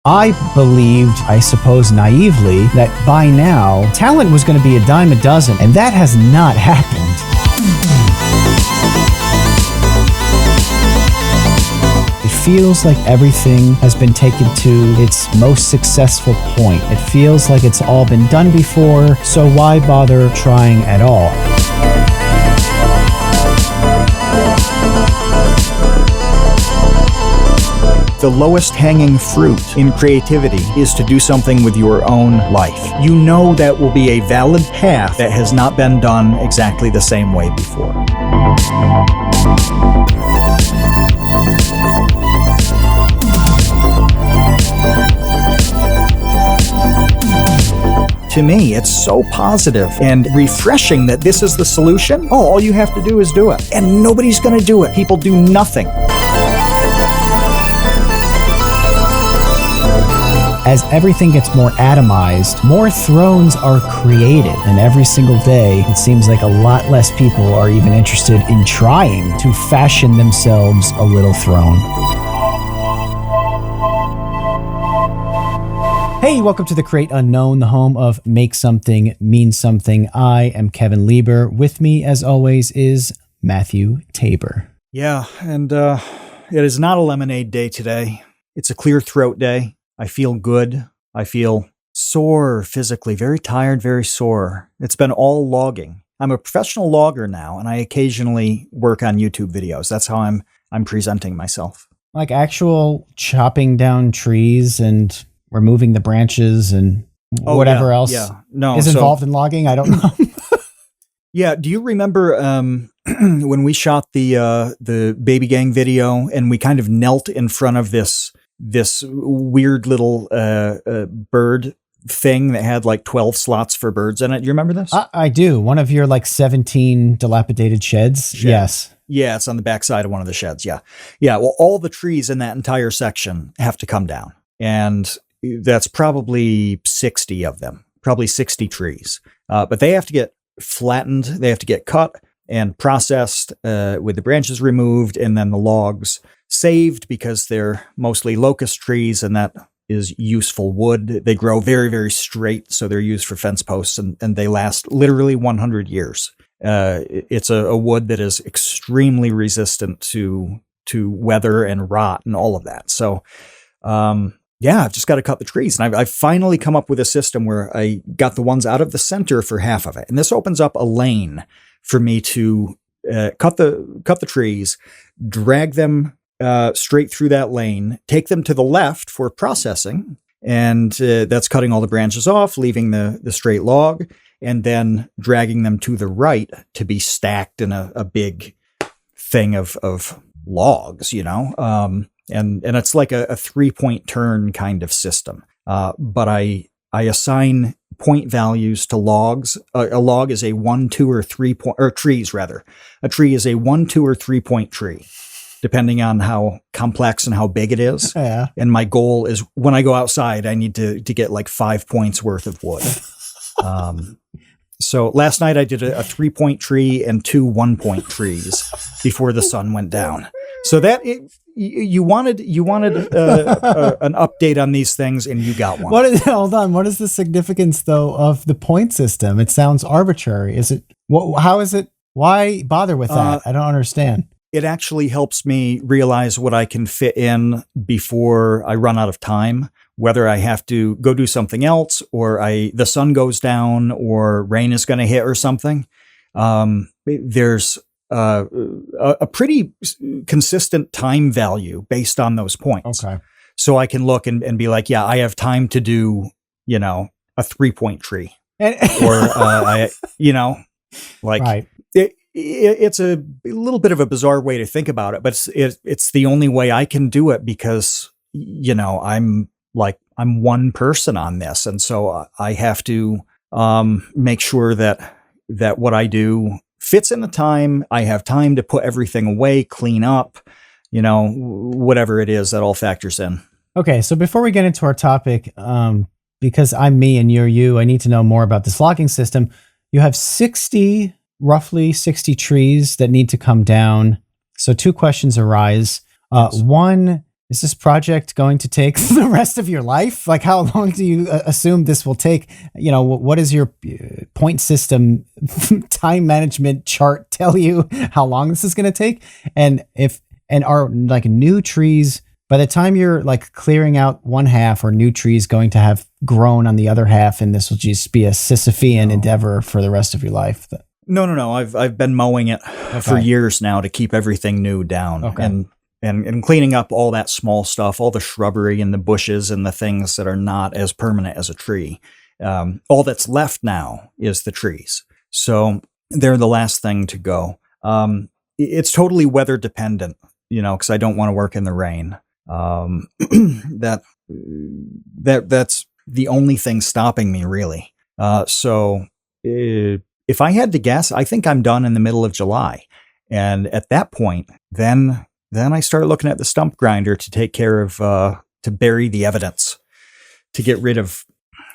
I believed, I suppose naively, that by now, talent was going to be a dime a dozen, and that has not happened. It feels like everything has been taken to its most successful point. It feels like it's all been done before, so why bother trying at all? The lowest hanging fruit in creativity is to do something with your own life. You know that will be a valid path that has not been done exactly the same way before. To me, it's so positive and refreshing that this is the solution. Oh, all you have to do is do it. And nobody's going to do it. People do nothing. As everything gets more atomized, more thrones are created. And every single day, it seems like a lot less people are even interested in trying to fashion themselves a little throne. Hey, welcome to The Create Unknown, the home of Make Something Mean Something. I am Kevin Lieber. With me, as always, is Matthew Tabor. Yeah, and it is not a lemonade day today. It's a clear throat day. I feel good. I feel sore physically, very tired, very sore. It's been all logging. I'm a professional logger now, and I occasionally work on YouTube videos. That's how I'm presenting myself. Like actual chopping down trees and removing the branches and whatever else is involved in logging? I don't know. Yeah. Do you remember when we shot the Baby Gang video and we kind of knelt in front of this weird little bird thing that had like 12 slots for birds in it? You remember this? I do. One of your like 17 dilapidated sheds. Yes. Yeah, it's on the backside of one of the sheds. Yeah. Yeah. Well, all the trees in that entire section have to come down. And that's probably 60 of them, probably 60 trees. But they have to get flattened. They have to get cut and processed with the branches removed and then the logs saved because they're mostly locust trees and that is useful wood. They grow very, very straight. So they're used for fence posts and they last literally 100 years. It's a wood that is extremely resistant to weather and rot and all of that. So, yeah, I've just got to cut the trees. And I've finally come up with a system where I got the ones out of the center for half of it. And this opens up a lane for me to cut the trees, drag them straight through that lane, take them to the left for processing. And that's cutting all the branches off, leaving the straight log, and then dragging them to the right to be stacked in a big thing of logs, you know? And it's like a 3-point turn kind of system. But I assign point values to logs. A log is a 1, 2, or 3 point, or trees rather. A tree is a 1, 2, or 3 point tree, depending on how complex and how big it is. Yeah. And my goal is when I go outside, I need to get like 5 points worth of wood. So last night I did a 3-point tree and 2 1-point trees before the sun went down. So that you wanted an update on these things, and you got one. Hold on. What is the significance, though, of the point system? It sounds arbitrary. Is it? How is it? Why bother with that? I don't understand. It actually helps me realize what I can fit in before I run out of time. Whether I have to go do something else, or the sun goes down, or rain is going to hit, or something. There's a pretty consistent time value based on those points. Okay. So I can look and be like, yeah, I have time to do, a 3-point tree or, right. It's a little bit of a bizarre way to think about it, but it's the only way I can do it because, I'm one person on this. And so I have to, make sure that what I do fits in the time. I have time to put everything away, clean up, whatever it is that all factors in. Okay. So before we get into our topic, because I'm me and you're you, I need to know more about this logging system. You have roughly 60 trees that need to come down. So 2 questions arise. One, is this project going to take the rest of your life? Like, how long do you assume this will take? You know, what is your point system time management chart tell you how long this is going to take? And are like new trees, by the time you're like clearing out one half, or new trees going to have grown on the other half, and this will just be a Sisyphean endeavor for the rest of your life? No. I've been mowing it for years now to keep everything new down. Okay. And cleaning up all that small stuff, all the shrubbery and the bushes and the things that are not as permanent as a tree. All that's left now is the trees. So they're the last thing to go. It's totally weather dependent, you know, because I don't want to work in the rain. That's the only thing stopping me, really. So if I had to guess, I think I'm done in the middle of July. And at that point, then I start looking at the stump grinder to take care of, to bury the evidence, to get rid of,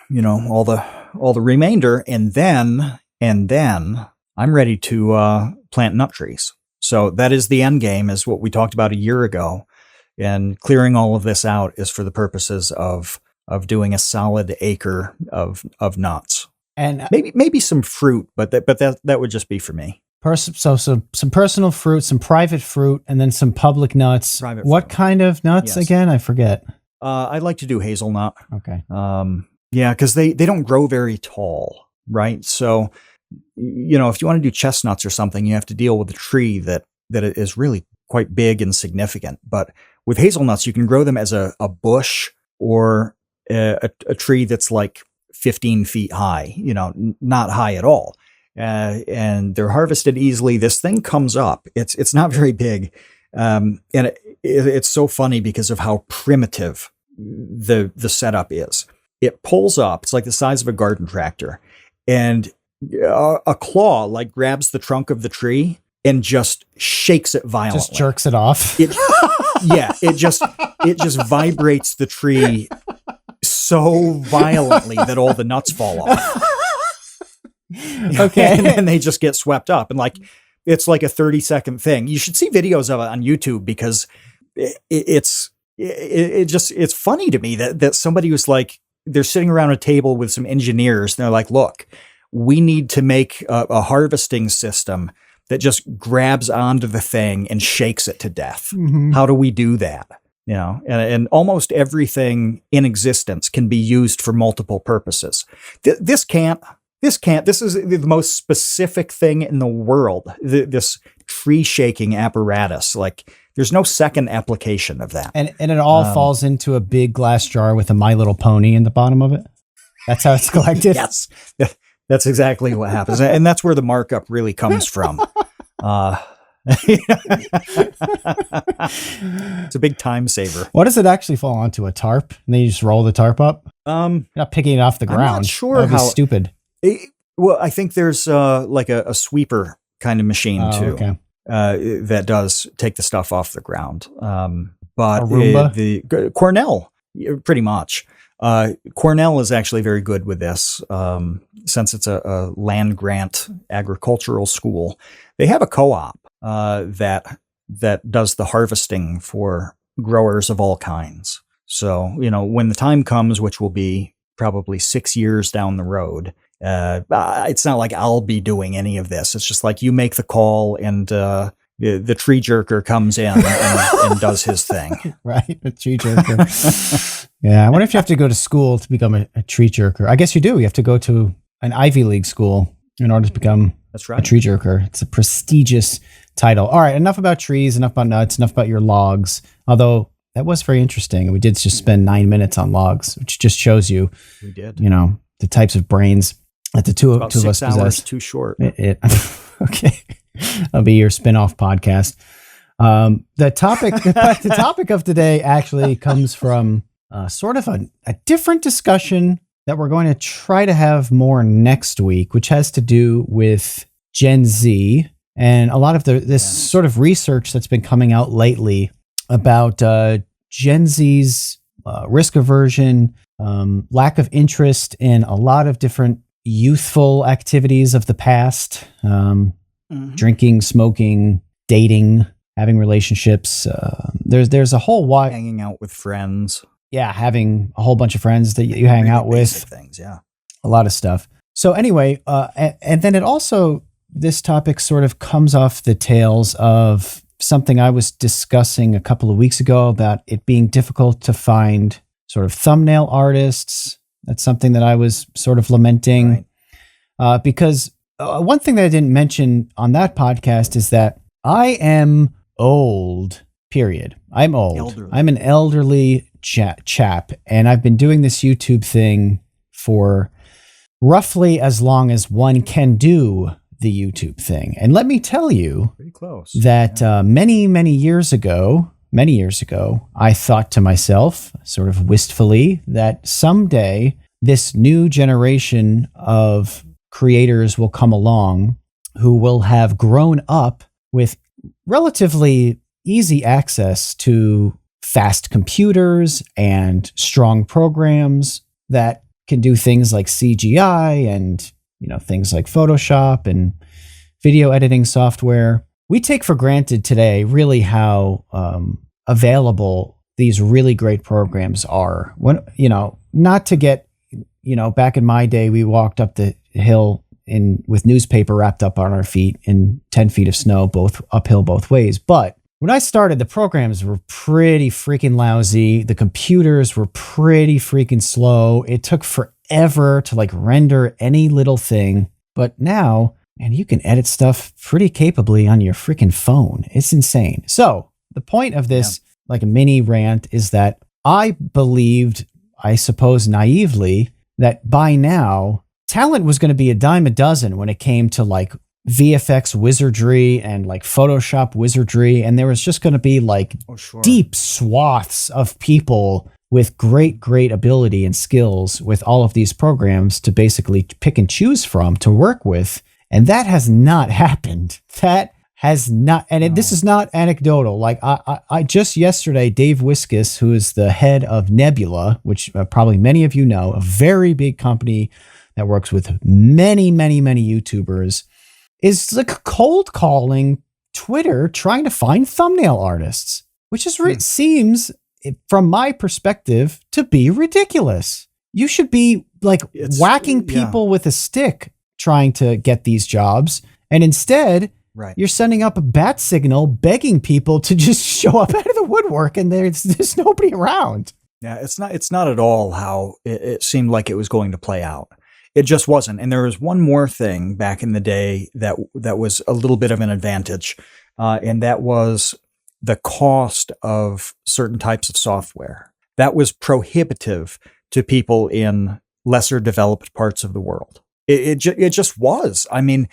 you know, all the remainder. And then I'm ready to plant nut trees. So that is the end game, is what we talked about a year ago. And clearing all of this out is for the purposes of doing a solid acre of nuts. And maybe some fruit, but that would just be for me. So some personal fruit, some private fruit, and then some public nuts. What kind of nuts again? I forget. I like to do hazelnut. Okay. Yeah, because they don't grow very tall, right? So, you know, if you want to do chestnuts or something, you have to deal with a tree that is really quite big and significant. But with hazelnuts, you can grow them as a bush, or a tree that's like 15 feet high, you know, not high at all. And they're harvested easily. This thing comes up. It's not very big. And it's so funny because of how primitive the setup is. It pulls up. It's like the size of a garden tractor, and a claw like grabs the trunk of the tree and just shakes it violently. Just jerks it off. It just vibrates the tree so violently that all the nuts fall off. Okay. And then they just get swept up, and like, it's like a 30-second thing. You should see videos of it on YouTube, because it's funny to me that somebody was like, they're sitting around a table with some engineers, and they're like, look, we need to make a harvesting system that just grabs onto the thing and shakes it to death. Mm-hmm. How do we do that? You know, and almost everything in existence can be used for multiple purposes. This can't. This is the most specific thing in the world. This tree shaking apparatus. Like, there's no second application of that. And it all falls into a big glass jar with a My Little Pony in the bottom of it. That's how it's collected. Yes, that's exactly what happens, and that's where the markup really comes from. It's a big time saver. What does it actually fall onto? A tarp, and then you just roll the tarp up? You're not picking it off the ground. I'm not sure That'd be stupid. Well, I think there's like a sweeper kind of machine too. Okay. That does take the stuff off the ground. But the Cornell, pretty much. Cornell is actually very good with this, since it's a land grant agricultural school. They have a co-op that does the harvesting for growers of all kinds. So, you know, when the time comes, which will be probably 6 years down the road, it's not like I'll be doing any of this. It's just like, you make the call, and the tree jerker comes in and does his thing. Right, a tree jerker. Yeah, I wonder if you have to go to school to become a tree jerker. I guess you do. You have to go to an Ivy League school in order to become a tree jerker. It's a prestigious title. All right, enough about trees, enough about nuts, enough about your logs. Although that was very interesting. We did just spend 9 minutes on logs, which just shows you, you know, the types of brains that the two of us possess. 6 hours too short. Okay. That'll be your spin-off podcast. The topic of today actually comes from sort of a different discussion that we're going to try to have more next week, which has to do with Gen Z and a lot of this sort of research that's been coming out lately about Gen Z's risk aversion, lack of interest in a lot of different youthful activities of the past, drinking, smoking, dating, having relationships. There's a whole wide Hanging out with friends. yeah, having a whole bunch of friends that you hang out with. Basic things, yeah. A lot of stuff. So anyway, and then it also, this topic sort of comes off the tails of something I was discussing a couple of weeks ago about it being difficult to find sort of thumbnail artists. That's something that I was sort of lamenting. Right. Because one thing that I didn't mention on that podcast is that I am old, period. I'm old. Elderly. I'm an elderly chap, and I've been doing this YouTube thing for roughly as long as one can do the YouTube thing. And let me tell you Pretty close. that many years ago, I thought to myself, sort of wistfully, that someday this new generation of creators will come along who will have grown up with relatively easy access to fast computers and strong programs that can do things like CGI and, you know, things like Photoshop and video editing software. We take for granted today really how available these really great programs are. When, you know, not to get, you know, back in my day, we walked up the hill with newspaper wrapped up on our feet in 10 feet of snow, both uphill both ways. But when I started, the programs were pretty freaking lousy. The computers were pretty freaking slow. It took forever to like render any little thing. But now, man, you can edit stuff pretty capably on your freaking phone. It's insane. So the point of this, like a mini rant, is that I believed, I suppose naively, that by now talent was going to be a dime a dozen when it came to like VFX wizardry and like Photoshop wizardry. And there was just going to be like deep swaths of people with great ability and skills with all of these programs to basically pick and choose from to work with. And that has not happened. That has not. And this is not anecdotal. Like I just yesterday, Dave Wiskus, who is the head of Nebula, which probably many of you know, a very big company that works with many YouTubers, is like cold calling Twitter trying to find thumbnail artists, which is seems, from my perspective, to be ridiculous. You should be like whacking people with a stick trying to get these jobs. And instead, you're sending up a bat signal begging people to just show up out of the woodwork, and there's nobody around. Yeah, it's not at all how it seemed like it was going to play out. It just wasn't. And there was one more thing back in the day that was a little bit of an advantage, and that was the cost of certain types of software. That was prohibitive to people in lesser developed parts of the world. It just was. I mean,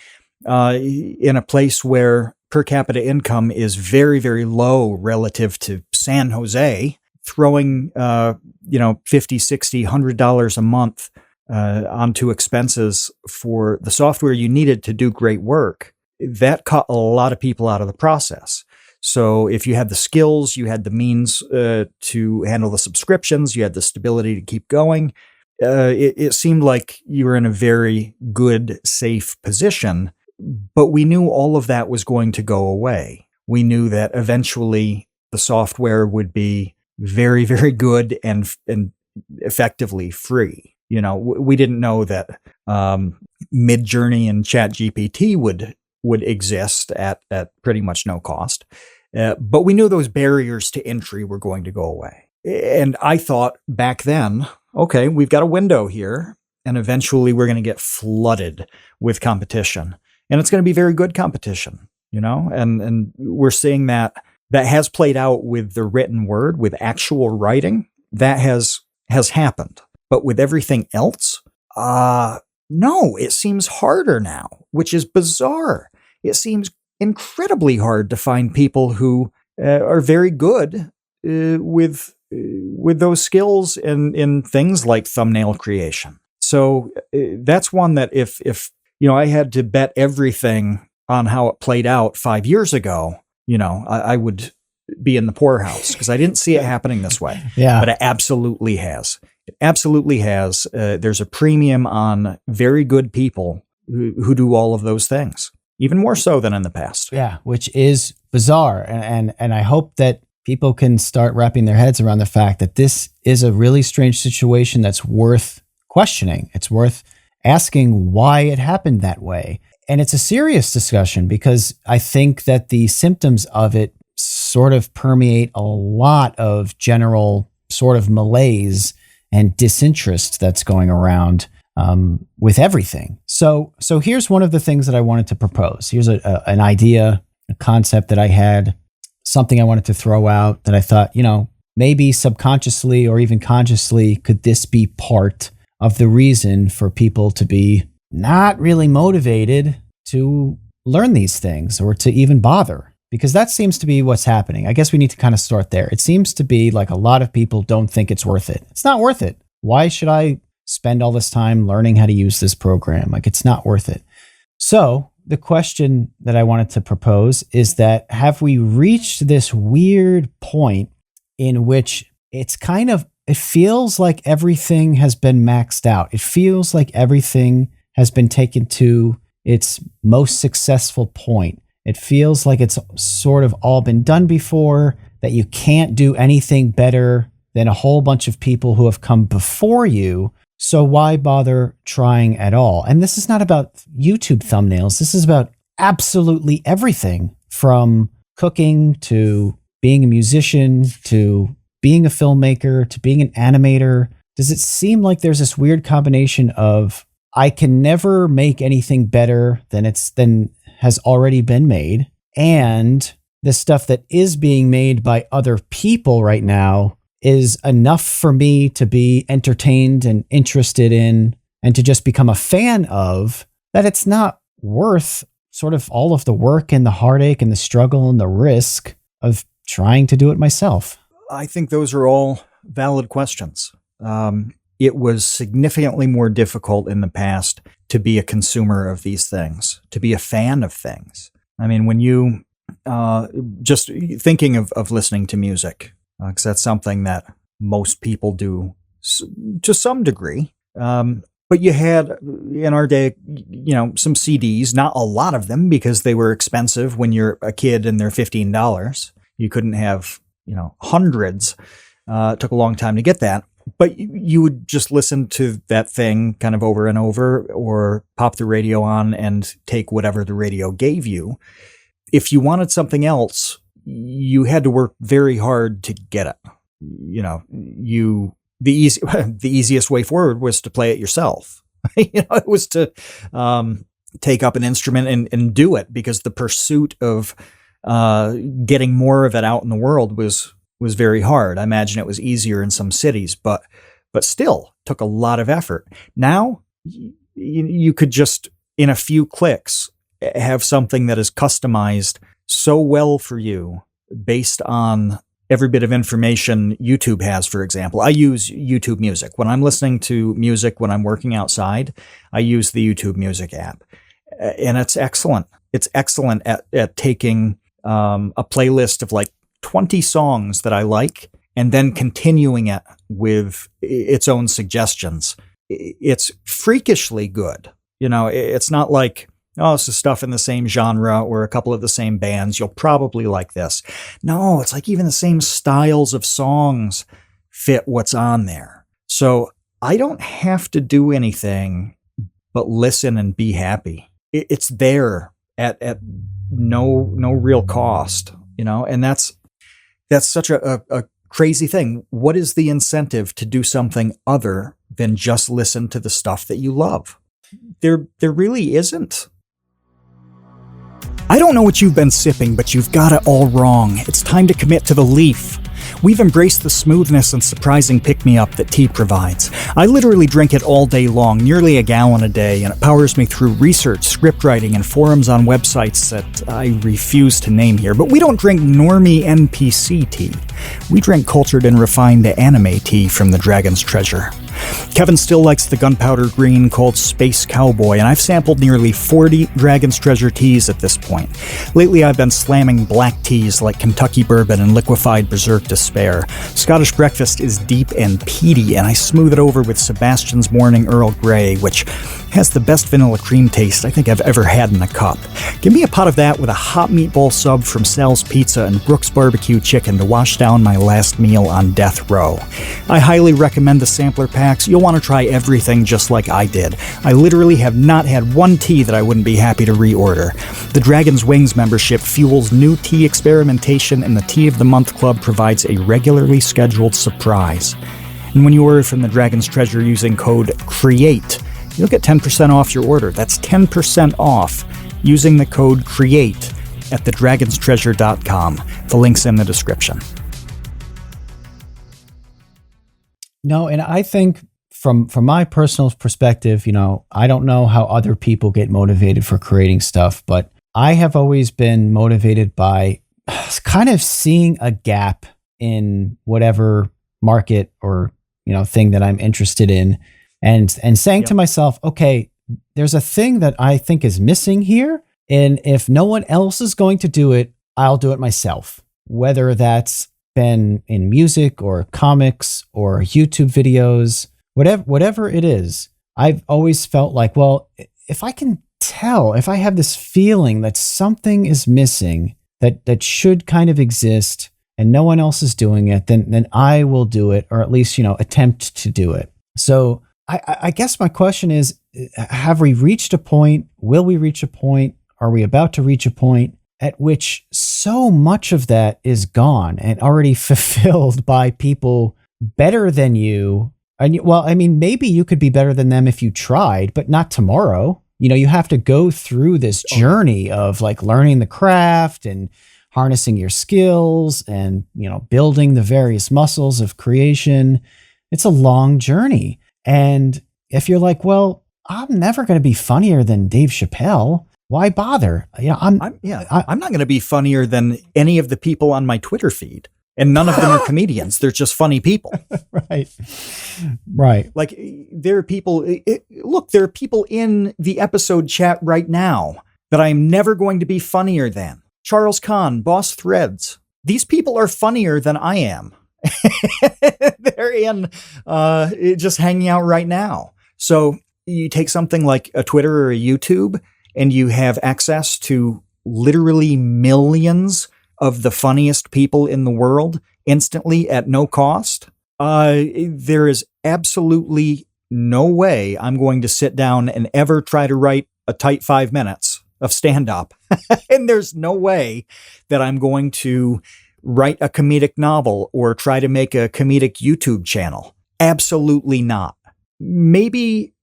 in a place where per capita income is very, very low relative to San Jose, throwing, $50, $60, $100 a month onto expenses for the software you needed to do great work, that cut a lot of people out of the process. So if you had the skills, you had the means to handle the subscriptions, you had the stability to keep going, it seemed like you were in a very good, safe position. But we knew all of that was going to go away. We knew that eventually the software would be very, very good and effectively free. You know, we didn't know that Midjourney and ChatGPT would exist at pretty much no cost. But we knew those barriers to entry were going to go away. And I thought back then, okay, we've got a window here, and eventually we're going to get flooded with competition. And it's going to be very good competition, you know, and we're seeing that has played out with the written word, with actual writing. That has happened. But with everything else, no, it seems harder now, which is bizarre. It seems incredibly hard to find people who are very good with those skills in things like thumbnail creation. So that's one that if I had to bet everything on how it played out 5 years ago, I would be in the poorhouse because I didn't see it happening this way. Yeah. But it absolutely has. It absolutely has. There's a premium on very good people who do all of those things, even more so than in the past. Yeah, which is bizarre. And I hope that people can start wrapping their heads around the fact that this is a really strange situation that's worth questioning. It's worth asking why it happened that way. And it's a serious discussion because I think that the symptoms of it sort of permeate a lot of general sort of malaise and disinterest that's going around with everything. So here's one of the things that I wanted to propose. Here's an idea, a concept that I had, something I wanted to throw out that I thought, maybe subconsciously or even consciously, could this be part of the reason for people to be not really motivated to learn these things or to even bother? Because that seems to be what's happening. I guess we need to kind of start there. It seems to be like a lot of people don't think it's worth it. It's not worth it. Why should I spend all this time learning how to use this program? Like, it's not worth it. So the question that I wanted to propose is that, have we reached this weird point in which it feels like everything has been maxed out? It feels like everything has been taken to its most successful point. It feels like it's sort of all been done before, that you can't do anything better than a whole bunch of people who have come before you. So why bother trying at all? And this is not about YouTube thumbnails. This is about absolutely everything, from cooking to being a musician to being a filmmaker to being an animator. Does it seem like there's this weird combination of, I can never make anything better than has already been made, and the stuff that is being made by other people right now is enough for me to be entertained and interested in and to just become a fan of, that it's not worth sort of all of the work and the heartache and the struggle and the risk of trying to do it myself? I think those are all valid questions. It was significantly more difficult in the past to be a consumer of these things, to be a fan of things. I mean, when you just thinking of listening to music, because that's something that most people do to some degree. But you had, in our day, some CDs, not a lot of them because they were expensive when you're a kid and they're $15. You couldn't have, hundreds. It took a long time to get that. But you would just listen to that thing kind of over and over, or pop the radio on and take whatever the radio gave you. If you wanted something else, you had to work very hard to get it. The easiest way forward was to play it yourself. It was to take up an instrument and do it, because the pursuit of getting more of it out in the world was very hard. I imagine it was easier in some cities, but still took a lot of effort. Now you could just, in a few clicks, have something that is customized so well for you based on every bit of information YouTube has. For example, I use YouTube Music. When I'm listening to music, when I'm working outside, I use the YouTube Music app. And it's excellent. It's excellent at taking a playlist of like 20 songs that I like and then continuing it with its own suggestions. It's freakishly good. It's not like, oh, it's the stuff in the same genre or a couple of the same bands. You'll probably like this. No, it's like even the same styles of songs fit what's on there. So I don't have to do anything but listen and be happy. It's there at no real cost, and that's such a crazy thing. What is the incentive to do something other than just listen to the stuff that you love? There really isn't. I don't know what you've been sipping, but you've got it all wrong. It's time to commit to the Leaf. We've embraced the smoothness and surprising pick-me-up that tea provides. I literally drink it all day long, nearly a gallon a day, and it powers me through research, script writing, and forums on websites that I refuse to name here. But we don't drink normie NPC tea. We drink cultured and refined anime tea from the Dragon's Treasure. Kevin still likes the gunpowder green called Space Cowboy, and I've sampled nearly 40 Dragon's Treasure teas at this point. Lately, I've been slamming black teas like Kentucky Bourbon and liquefied Berserk Despair. Scottish Breakfast is deep and peaty, and I smooth it over with Sebastian's Morning Earl Grey, which has the best vanilla cream taste I think I've ever had in a cup. Give me a pot of that with a hot meatball sub from Sal's Pizza and Brooks Barbecue Chicken to wash down my last meal on death row. I highly recommend the sampler packs. You'll want to try everything just like I did. I literally have not had one tea that I wouldn't be happy to reorder. The Dragon's Wings membership fuels new tea experimentation, and the Tea of the Month Club provides a regularly scheduled surprise. And when you order from the Dragon's Treasure using code CREATE, you'll get 10% off your order. That's 10% off using the code CREATE at thedragonstreasure.com. The link's in the description. No, and I think from my personal perspective, I don't know how other people get motivated for creating stuff, but I have always been motivated by kind of seeing a gap in whatever market or thing that I'm interested in, and saying to myself, okay, there's a thing that I think is missing here, and if no one else is going to do it, I'll do it myself. Whether that's been in music or comics or YouTube videos, whatever it is, I've always felt like, well, if I have this feeling that something is missing that should kind of exist, and no one else is doing it, then I will do it, or at least, attempt to do it. So I guess my question is, have we reached a point? Will we reach a point? Are we about to reach a point at which so much of that is gone and already fulfilled by people better than you? And maybe you could be better than them if you tried, but not tomorrow. You have to go through this journey of like learning the craft and harnessing your skills and, building the various muscles of creation. It's a long journey. And if you're like, well, I'm never going to be funnier than Dave Chappelle, why bother? I'm not going to be funnier than any of the people on my Twitter feed. And none of them are comedians. They're just funny people. Right. Like, there are people, there are people in the episode chat right now that I'm never going to be funnier than. Charles Kahn, Boss Threads. These people are funnier than I am. They're in just hanging out right now. So you take something like a Twitter or a YouTube, and you have access to literally millions of the funniest people in the world instantly at no cost. There is absolutely no way I'm going to sit down and ever try to write a tight 5 minutes of stand-up. And there's no way that I'm going to write a comedic novel or try to make a comedic YouTube channel. Absolutely not. Maybe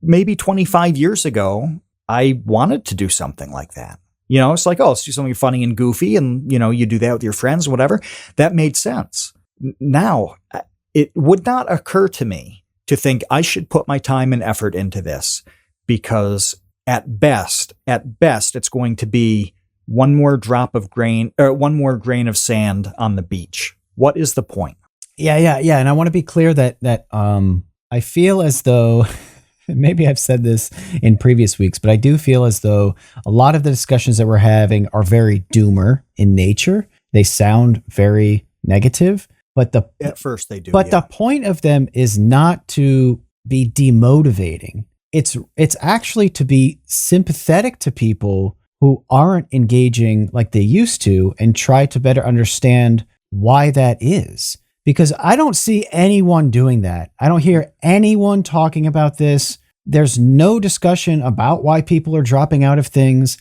25 years ago, I wanted to do something like that. It's like, let's do something funny and goofy, and, you do that with your friends, whatever. That made sense. Now, it would not occur to me to think I should put my time and effort into this, because at best, it's going to be one more grain of sand on the beach. What is the point? Yeah. And I want to be clear that I feel as though, maybe I've said this in previous weeks, but I do feel as though a lot of the discussions that we're having are very doomer in nature. They sound very negative, but at first they do. But the point of them is not to be demotivating. It's actually to be sympathetic to people who aren't engaging like they used to, and try to better understand why that is. Because I don't see anyone doing that. I don't hear anyone talking about this. There's no discussion about why people are dropping out of things.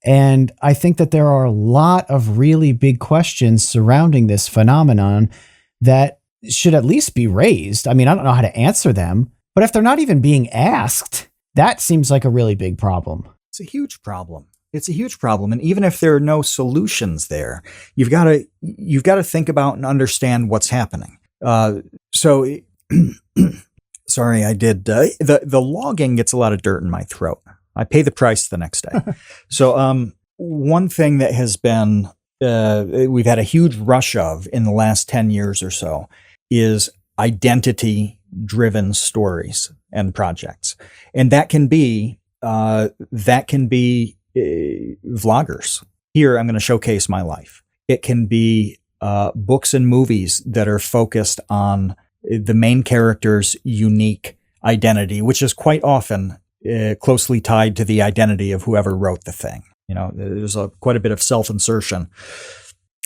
And I think that there are a lot of really big questions surrounding this phenomenon that should at least be raised. I don't know how to answer them, but if they're not even being asked, that seems like a really big problem. It's a huge problem. And even if there are no solutions there, you've got to think about and understand what's happening. Sorry, I did. The logging gets a lot of dirt in my throat. I pay the price the next day. So one thing that has been, we've had a huge rush of in the last 10 years or so is identity-driven stories and projects. And that can be vloggers. Here, I'm going to showcase my life. It can be books and movies that are focused on the main character's unique identity, which is quite often closely tied to the identity of whoever wrote the thing. There's quite a bit of self-insertion.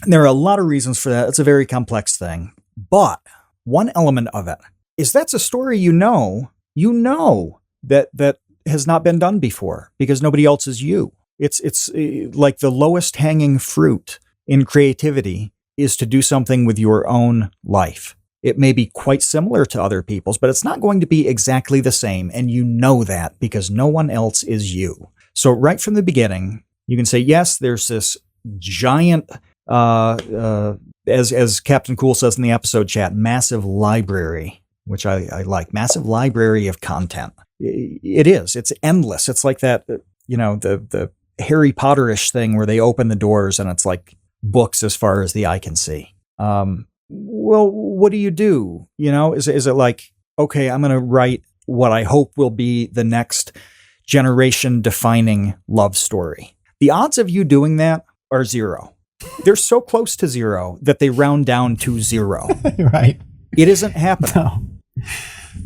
And there are a lot of reasons for that. It's a very complex thing. But one element of it is that's a story that has not been done before because nobody else is you. It's like the lowest hanging fruit in creativity is to do something with your own life. It may be quite similar to other people's, but it's not going to be exactly the same. And you know that because no one else is you. So right from the beginning, you can say, yes, there's this giant, as Captain Cool says in the episode chat, massive library, which I like, massive library of content. It is. It's endless. It's like that, the Harry Potter-ish thing where they open the doors and it's like books as far as the eye can see. Well, what do you do? Is it like, okay, I'm going to write what I hope will be the next generation defining love story. The odds of you doing that are zero. They're so close to zero that they round down to zero. Right. It isn't happening.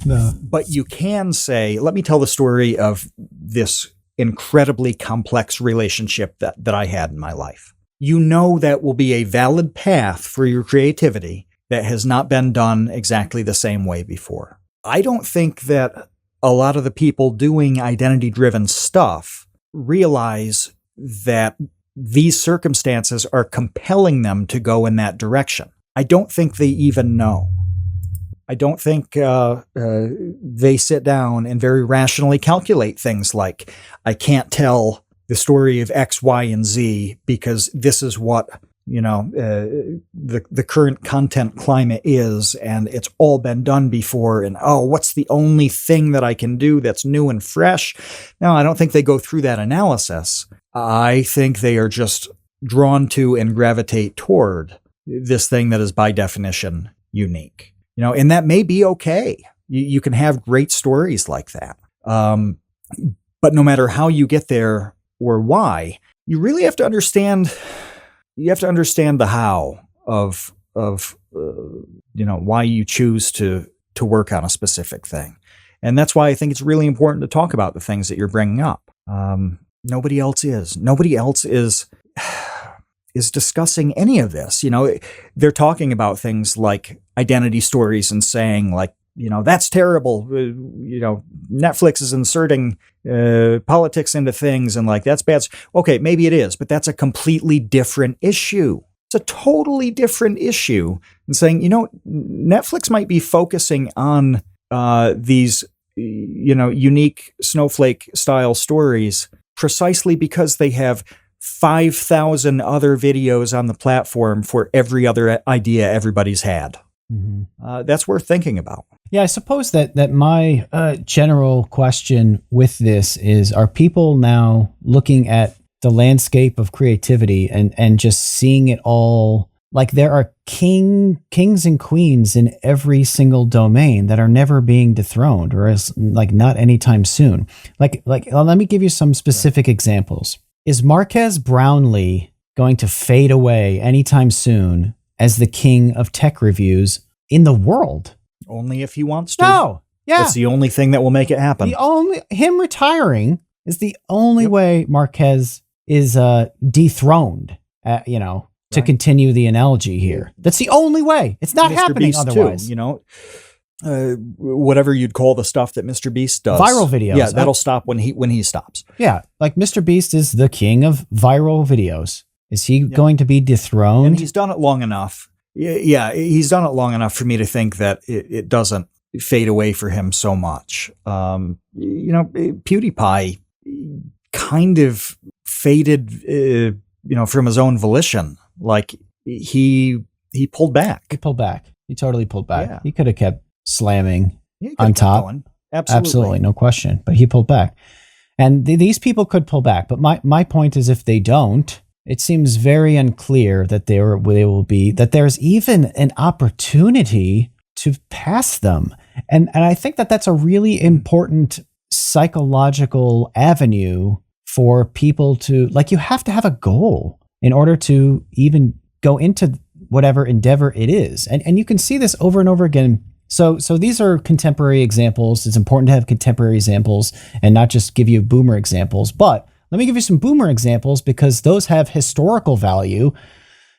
No. But you can say, let me tell the story of this incredibly complex relationship that I had in my life. That will be a valid path for your creativity that has not been done exactly the same way before. I don't think that a lot of the people doing identity-driven stuff realize that these circumstances are compelling them to go in that direction. I don't think they even know. I don't think they sit down and very rationally calculate things like, I can't tell the story of X, Y, and Z because this is what, the current content climate is, and it's all been done before. And, what's the only thing that I can do that's new and fresh? No, I don't think they go through that analysis. I think they are just drawn to and gravitate toward this thing that is by definition unique. And that may be okay. You can have great stories like that. But no matter how you get there or why, you really have to understand. You have to understand the how of why you choose to work on a specific thing, and that's why I think it's really important to talk about the things that you're bringing up. Nobody else is. Nobody else is discussing any of this. They're talking about things like identity stories and saying like, that's terrible. Netflix is inserting politics into things and like, that's bad. Okay, maybe it is, but that's a completely different issue. It's a totally different issue. And saying, Netflix might be focusing on these, unique snowflake style stories precisely because they have 5,000 other videos on the platform for every other idea everybody's had. Mm-hmm. That's worth thinking about. Yeah, I suppose that my general question with this is, are people now looking at the landscape of creativity and just seeing it all like there are kings and queens in every single domain that are never being dethroned, or as like not anytime soon? Like let me give you some specific examples. Is Marquez Brownlee going to fade away anytime soon as the king of tech reviews in the world? Only if he wants to. No. Yeah. That's the only thing that will make it happen. Him retiring is the only way Marquez is dethroned, to continue the analogy here. That's the only way. It's not Mr. happening Beast otherwise. Too, whatever you'd call the stuff that Mr. Beast does. Viral videos. Yeah, that'll stop when he stops. Yeah, like Mr. Beast is the king of viral videos. Is he going to be dethroned? And he's done it long enough. Yeah, he's done it long enough for me to think that it doesn't fade away for him so much. PewDiePie kind of faded, from his own volition. Like he pulled back. He pulled back. He totally pulled back. Yeah. He could have kept slamming on top. Going. Absolutely, no question. But he pulled back. And these people could pull back. But my point is, if they don't, it seems very unclear that they will be, that there's even an opportunity to pass them. And I think that that's a really important psychological avenue for people to, like, you have to have a goal in order to even go into whatever endeavor it is. And you can see this over and over again So these are contemporary examples. It's important to have contemporary examples and not just give you boomer examples. But let me give you some boomer examples because those have historical value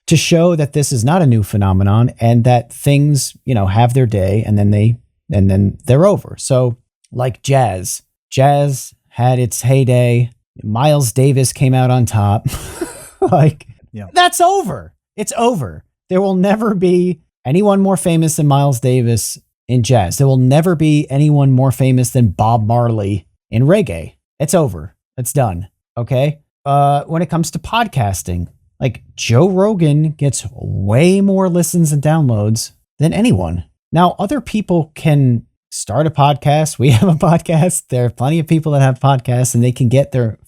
to show that this is not a new phenomenon and that things, have their day and then they're over. So like jazz had its heyday. Miles Davis came out on top. That's over. It's over. There will never be anyone more famous than Miles Davis in jazz. There will never be anyone more famous than Bob Marley in reggae. It's over. It's done. Okay. When it comes to podcasting, like Joe Rogan gets way more listens and downloads than anyone. Now, other people can start a podcast. We have a podcast. There are plenty of people that have podcasts and they can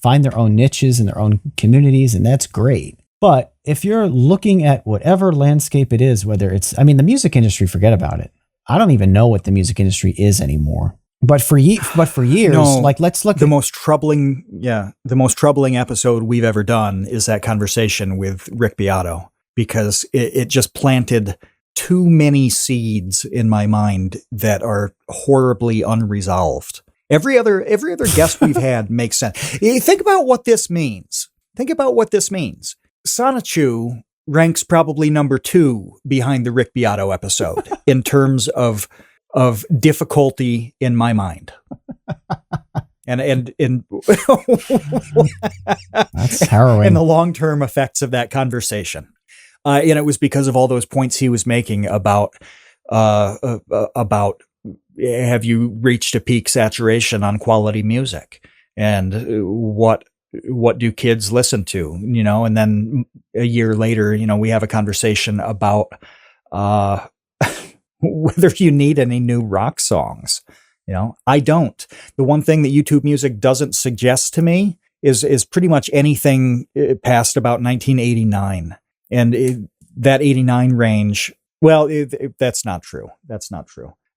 find their own niches and their own communities. And that's great. But if you're looking at whatever landscape it is, whether it's, the music industry, forget about it. I don't even know what the music industry is anymore. But for years, let's look at the most troubling episode we've ever done is that conversation with Rick Beato, because it just planted too many seeds in my mind that are horribly unresolved. Every other guest we've had makes sense. Think about what this means. Sonichu ranks probably number 2 behind the Rick Beato episode in terms of difficulty in my mind. And that's harrowing. And the long-term effects of that conversation. And it was because of all those points he was making about have you reached a peak saturation on quality music, and what do kids listen to, and then a year later, we have a conversation about whether you need any new rock songs. I don't. The one thing that YouTube Music doesn't suggest to me is pretty much anything past about 1989. And that 89 range, well, that's not true.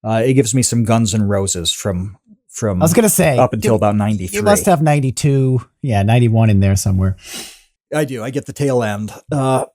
It gives me some Guns N' Roses from I was going to say up until about 93. You must have 92. Yeah, 91 in there somewhere. I do. I get the tail end. But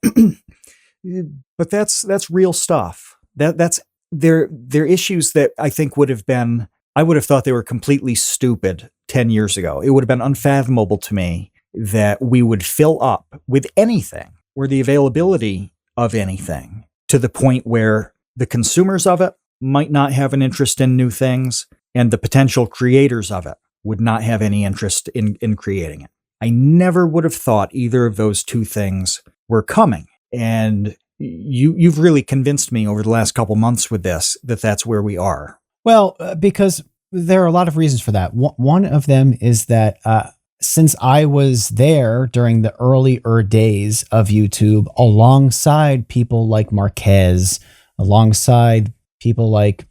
that's real stuff. That's they're issues that I think I would have thought they were completely stupid 10 years ago. It would have been unfathomable to me that we would fill up with anything or the availability of anything to the point where the consumers of it might not have an interest in new things and the potential creators of it would not have any interest in creating it. I never would have thought either of those two things were coming. And you've really convinced me over the last couple months with this, that's where we are. Well, because there are a lot of reasons for that. One of them is that since I was there during the earlier days of YouTube, alongside people like Marquez, alongside people like,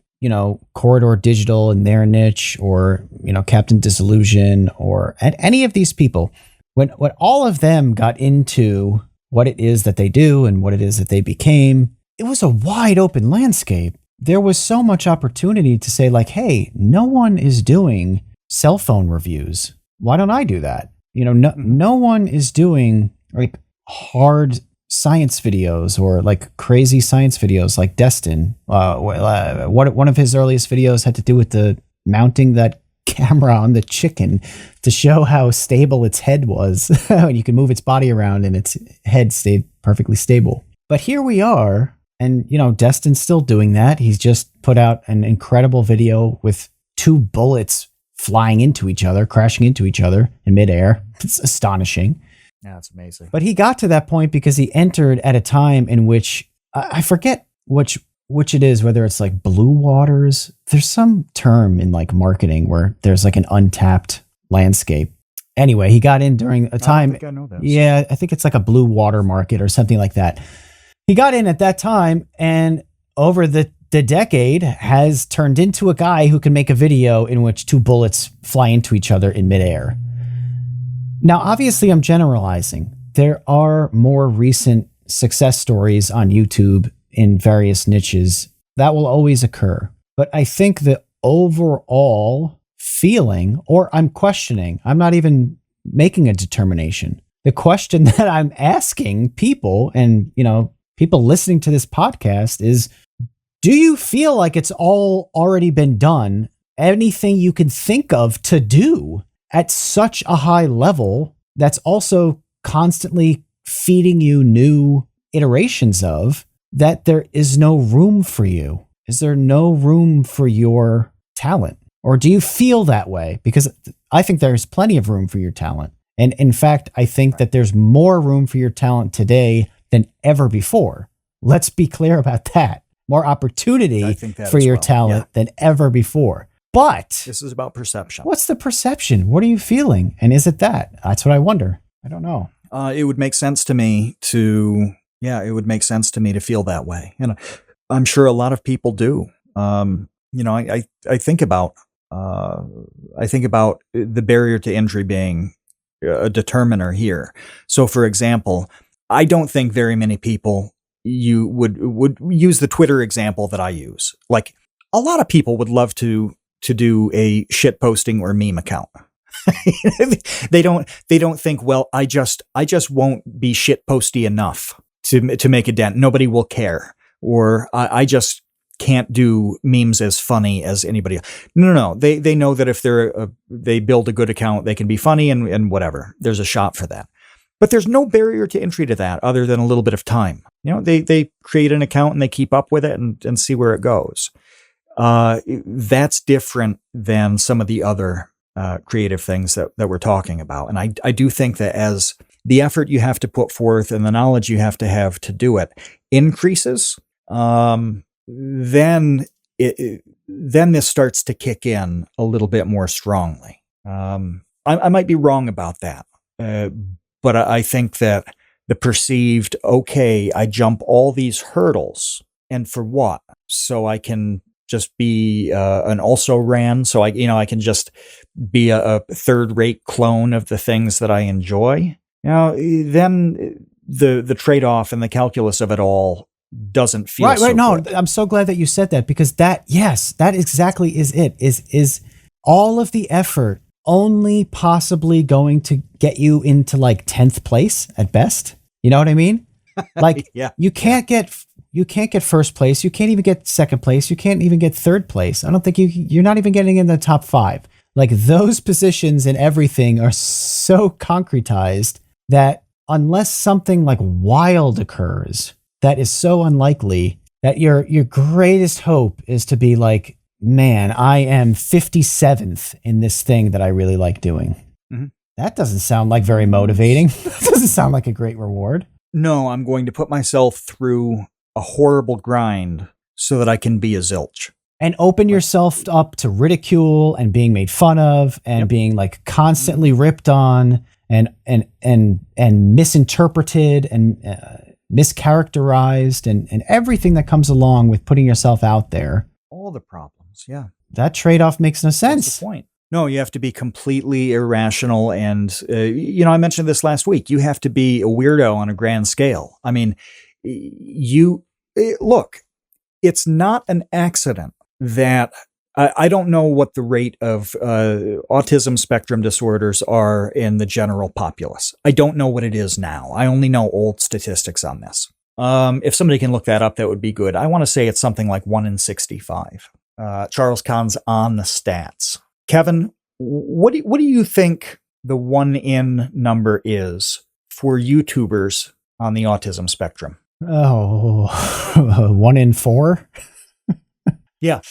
Corridor Digital and their niche, or, Captain Disillusion, or any of these people, when all of them got into what it is that they do and what it is that they became, it was a wide open landscape. There was so much opportunity to say like, hey, no one is doing cell phone reviews. Why don't I do that? No one is doing like hard science videos or like crazy science videos like Destin. One of his earliest videos had to do with the mounting that camera on the chicken to show how stable its head was. You can move its body around and its head stayed perfectly stable. But here we are. And, Destin's still doing that. He's just put out an incredible video with 2 bullets flying into each other, crashing into each other in midair. It's astonishing. Yeah, that's amazing. But he got to that point because he entered at a time in which, I forget which it is, whether it's like blue waters. There's some term in like marketing where there's like an untapped landscape. Anyway, he got in during a time. I think I know this. Yeah, I think it's like a blue water market or something like that. He got in at that time, and over the decade has turned into a guy who can make a video in which 2 bullets fly into each other in midair. Now, obviously, I'm generalizing. There are more recent success stories on YouTube in various niches. That will always occur. But I think the overall feeling, or I'm questioning, I'm not even making a determination. The question that I'm asking people and, people listening to this podcast is, Do you feel like it's all already been done? Anything you can think of to do at such a high level that's also constantly feeding you new iterations of, that there is no room for you? Is there no room for your talent? Or do you feel that way? Because I think there's plenty of room for your talent. And in fact, I think that there's more room for your talent today than ever before. Let's be clear about that. More opportunity for your talent than ever before. But this is about perception. What's the perception? What are you feeling? And is it that? That's what I wonder. I don't know. It would make sense to me to feel that way. And I'm sure a lot of people do. I think about the barrier to entry being a determiner here. So, for example, I don't think very many people you would use the Twitter example that I use. Like, a lot of people would love to do a shit posting or meme account. They don't think, well, I just won't be shit posty enough to make a dent. Nobody will care. Or I just can't do memes as funny as anybody else. No. They know that if they build a good account, they can be funny and whatever. There's a shot for that. But there's no barrier to entry to that other than a little bit of time. They create an account and they keep up with it and see where it goes. That's different than some of the other creative things that we're talking about. And I do think that as the effort you have to put forth and the knowledge you have to do it increases, then this starts to kick in a little bit more strongly. I might be wrong about that, but I think that the perceived, okay, I jump all these hurdles, and for what? So I can just be an also-ran, so I can just be a third-rate clone of the things that I enjoy. Then the trade-off and the calculus of it all doesn't feel right. So No, good. I'm so glad that you said that, because that exactly is it. Is all of the effort only possibly going to get you into like 10th place at best? You know what I mean? Like, you can't get first place. You can't even get second place. You can't even get third place. I don't think you're not even getting in the top 5. Like, those positions and everything are so concretized that unless something like wild occurs, that is so unlikely, that your greatest hope is to be like, man, I am 57th in this thing that I really like doing. Mm-hmm. That doesn't sound like very motivating. That doesn't sound like a great reward. No, I'm going to put myself through a horrible grind so that I can be a zilch. And open yourself up to ridicule and being made fun of and being like constantly ripped on and misinterpreted and mischaracterized and everything that comes along with putting yourself out there. All the problems, yeah. That trade-off makes no sense. That's the point. No, you have to be completely irrational. And, I mentioned this last week. You have to be a weirdo on a grand scale. I mean, look, it's not an accident that I don't know what the rate of autism spectrum disorders are in the general populace. I don't know what it is now. I only know old statistics on this. If somebody can look that up, that would be good. I want to say it's something like 1 in 65. Charles Kahn's on the stats. Kevin, what do you think the 1 in number is for YouTubers on the autism spectrum? Oh, 1 in 4? Yeah.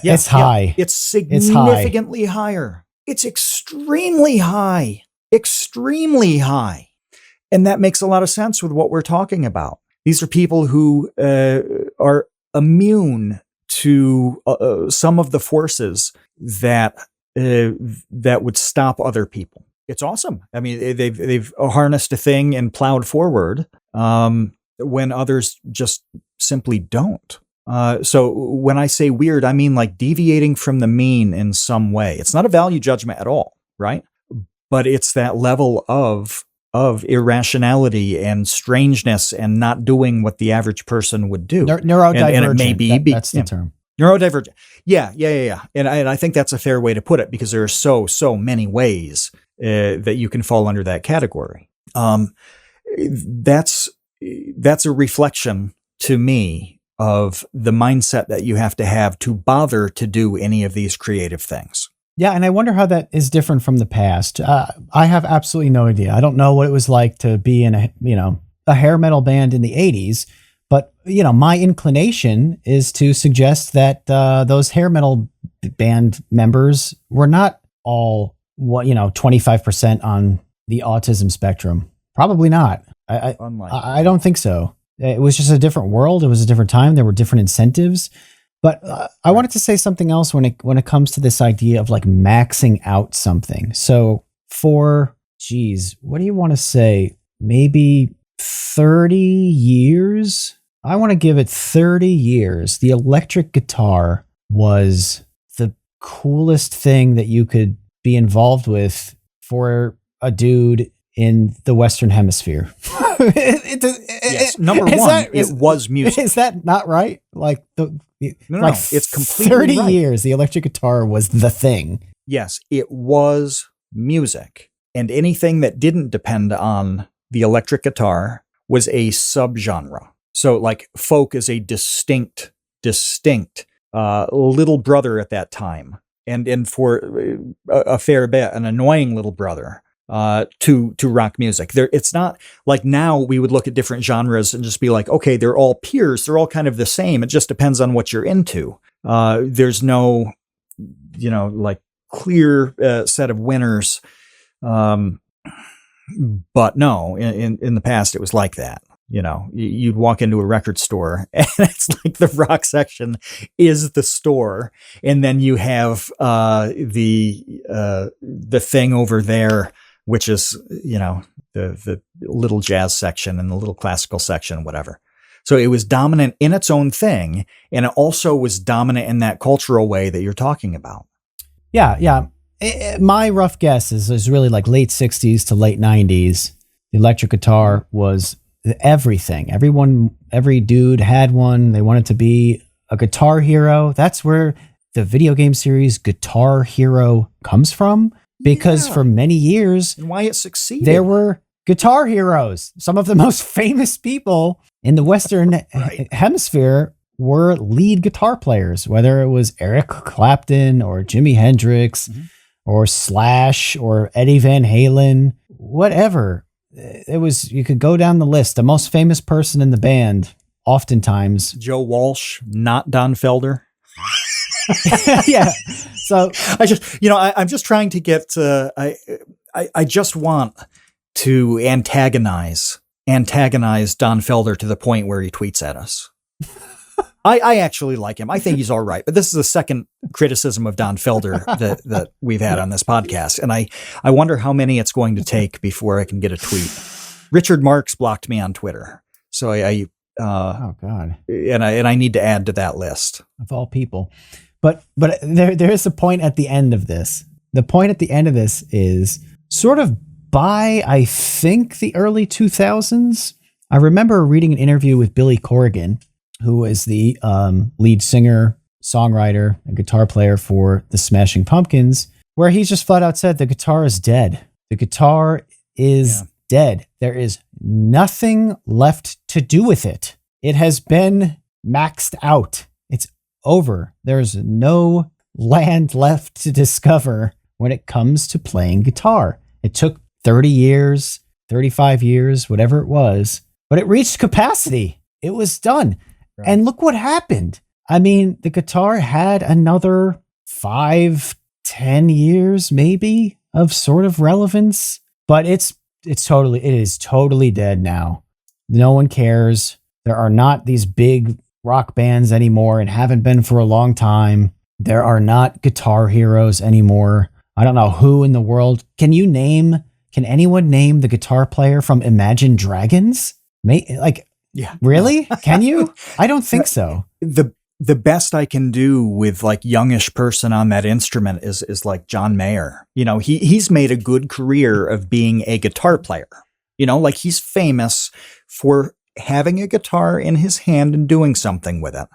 It's high. Yeah. It's significantly higher. It's extremely high. Extremely high. And that makes a lot of sense with what we're talking about. These are people who are immune to some of the forces that would stop other people. It's awesome. I mean, they've harnessed a thing and plowed forward when others just simply don't. So when I say weird, I mean like deviating from the mean in some way. It's not a value judgment at all, right? But it's that level of irrationality and strangeness and not doing what the average person would do. Neurodivergent. And it may be, that's the term. Neurodivergent. Yeah. And I think that's a fair way to put it, because there are so many ways that you can fall under that category. That's a reflection to me of the mindset that you have to bother to do any of these creative things. Yeah, and I wonder how that is different from the past. I have absolutely no idea. I don't know what it was like to be in a hair metal band in the 80s, but my inclination is to suggest that those hair metal band members were not all 25% on the autism spectrum. Probably not. I don't think so. It was just a different world. It was a different time. There were different incentives. But I wanted to say something else when it comes to this idea of like maxing out something. So for, what do you want to say? Maybe 30 years? I want to give it 30 years. The electric guitar was the coolest thing that you could be involved with for a dude in the Western Hemisphere. Yes. Number one, it was music. Is that not right? Like No, it's completely 30 right. years, the electric guitar was the thing. Yes, it was music. And anything that didn't depend on the electric guitar was a subgenre. So like folk is a distinct little brother at that time. And for a fair bit, an annoying little brother to rock music. It's not like now we would look at different genres and just be like, okay, they're all peers. They're all kind of the same. It just depends on what you're into. There's no, like clear set of winners. But no, in the past it was like that. You'd walk into a record store and it's like the rock section is the store. And then you have the thing over there, which is, the little jazz section and the little classical section, whatever. So it was dominant in its own thing. And it also was dominant in that cultural way that you're talking about. Yeah. My rough guess is really like late 60s to late 90s. The electric guitar was everything. Every dude had one. They wanted to be a guitar hero. That's where the video game series Guitar Hero comes from. Because for many years, and why it succeeded, there were guitar heroes. Some of the most famous people in the Western Hemisphere were lead guitar players, whether it was Eric Clapton or Jimi Hendrix or Slash or Eddie Van Halen, whatever. It was, you could go down the list. The most famous person in the band, oftentimes. Joe Walsh, not Don Felder. Yeah. So I just, I'm just trying to get, I just want to antagonize Don Felder to the point where he tweets at us. I actually like him. I think he's all right. But this is the second criticism of Don Felder that we've had on this podcast. And I wonder how many it's going to take before I can get a tweet. Richard Marks blocked me on Twitter. So oh God. And I need to add to that list. Of all people. But there is a point at the end of this. The point at the end of this is sort of by, I think, the early 2000s. I remember reading an interview with Billy Corrigan, who is the lead singer, songwriter, and guitar player for the Smashing Pumpkins, where he just flat out said the guitar is dead. The guitar is dead. There is nothing left to do with it. It has been maxed out. It's over. There's no land left to discover when it comes to playing guitar. It took 30 years, 35 years, whatever it was, but it reached capacity. It was done. Right. And look what happened. I mean, the guitar had another 5-10 years, maybe, of sort of relevance, but it is totally dead now. No one cares. There are not these big rock bands anymore and haven't been for a long time. There are not guitar heroes anymore. I don't know who in the world. Can anyone name the guitar player from Imagine Dragons? Really? Can you? I don't think so. The best I can do with like youngish person on that instrument is like John Mayer. He's made a good career of being a guitar player. Like he's famous for having a guitar in his hand and doing something with it.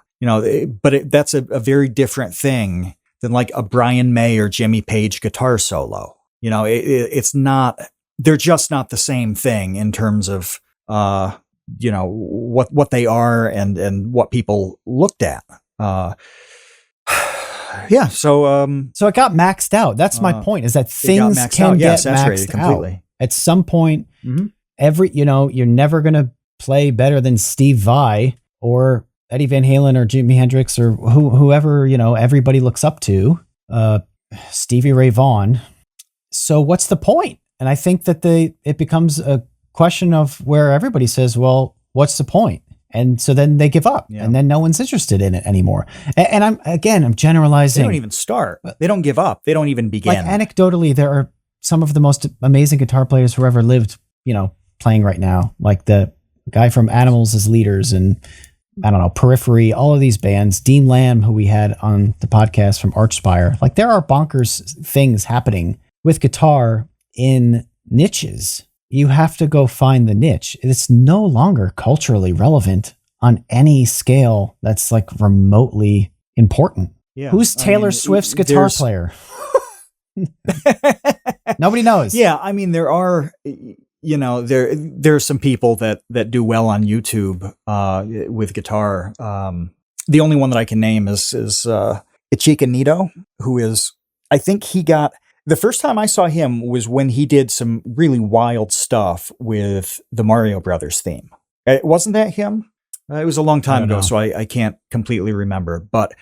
But that's a very different thing than like a Brian May or Jimmy Page guitar solo. It's not. They're just not the same thing in terms of what they are and what people looked at. Yeah. So it got maxed out. That's my point, is that things can get maxed completely out. At some point, you're never going to play better than Steve Vai or Eddie Van Halen or Jimi Hendrix or whoever, everybody looks up to, Stevie Ray Vaughan. So what's the point? And I think that it becomes a question of where everybody says, well, what's the point? And so then they give up, and then no one's interested in it anymore. And I'm generalizing. They don't even start. They don't give up. They don't even begin. Like anecdotally, there are some of the most amazing guitar players who ever lived, playing right now. Like the guy from Animals as Leaders and I don't know, Periphery, all of these bands, Dean Lamb, who we had on the podcast from Archspire. Like there are bonkers things happening with guitar in niches. You have to go find the niche. It's no longer culturally relevant on any scale that's like remotely important. Yeah. Who's Taylor Swift's guitar player? Nobody knows. Yeah. I mean, there are, there's some people that do well on YouTube with guitar. The only one that I can name is Ichika Nito, who is, I think he got, the first time I saw him was when he did some really wild stuff with the Mario Brothers theme. Wasn't that him? It was a long time ago, so I can't completely remember. But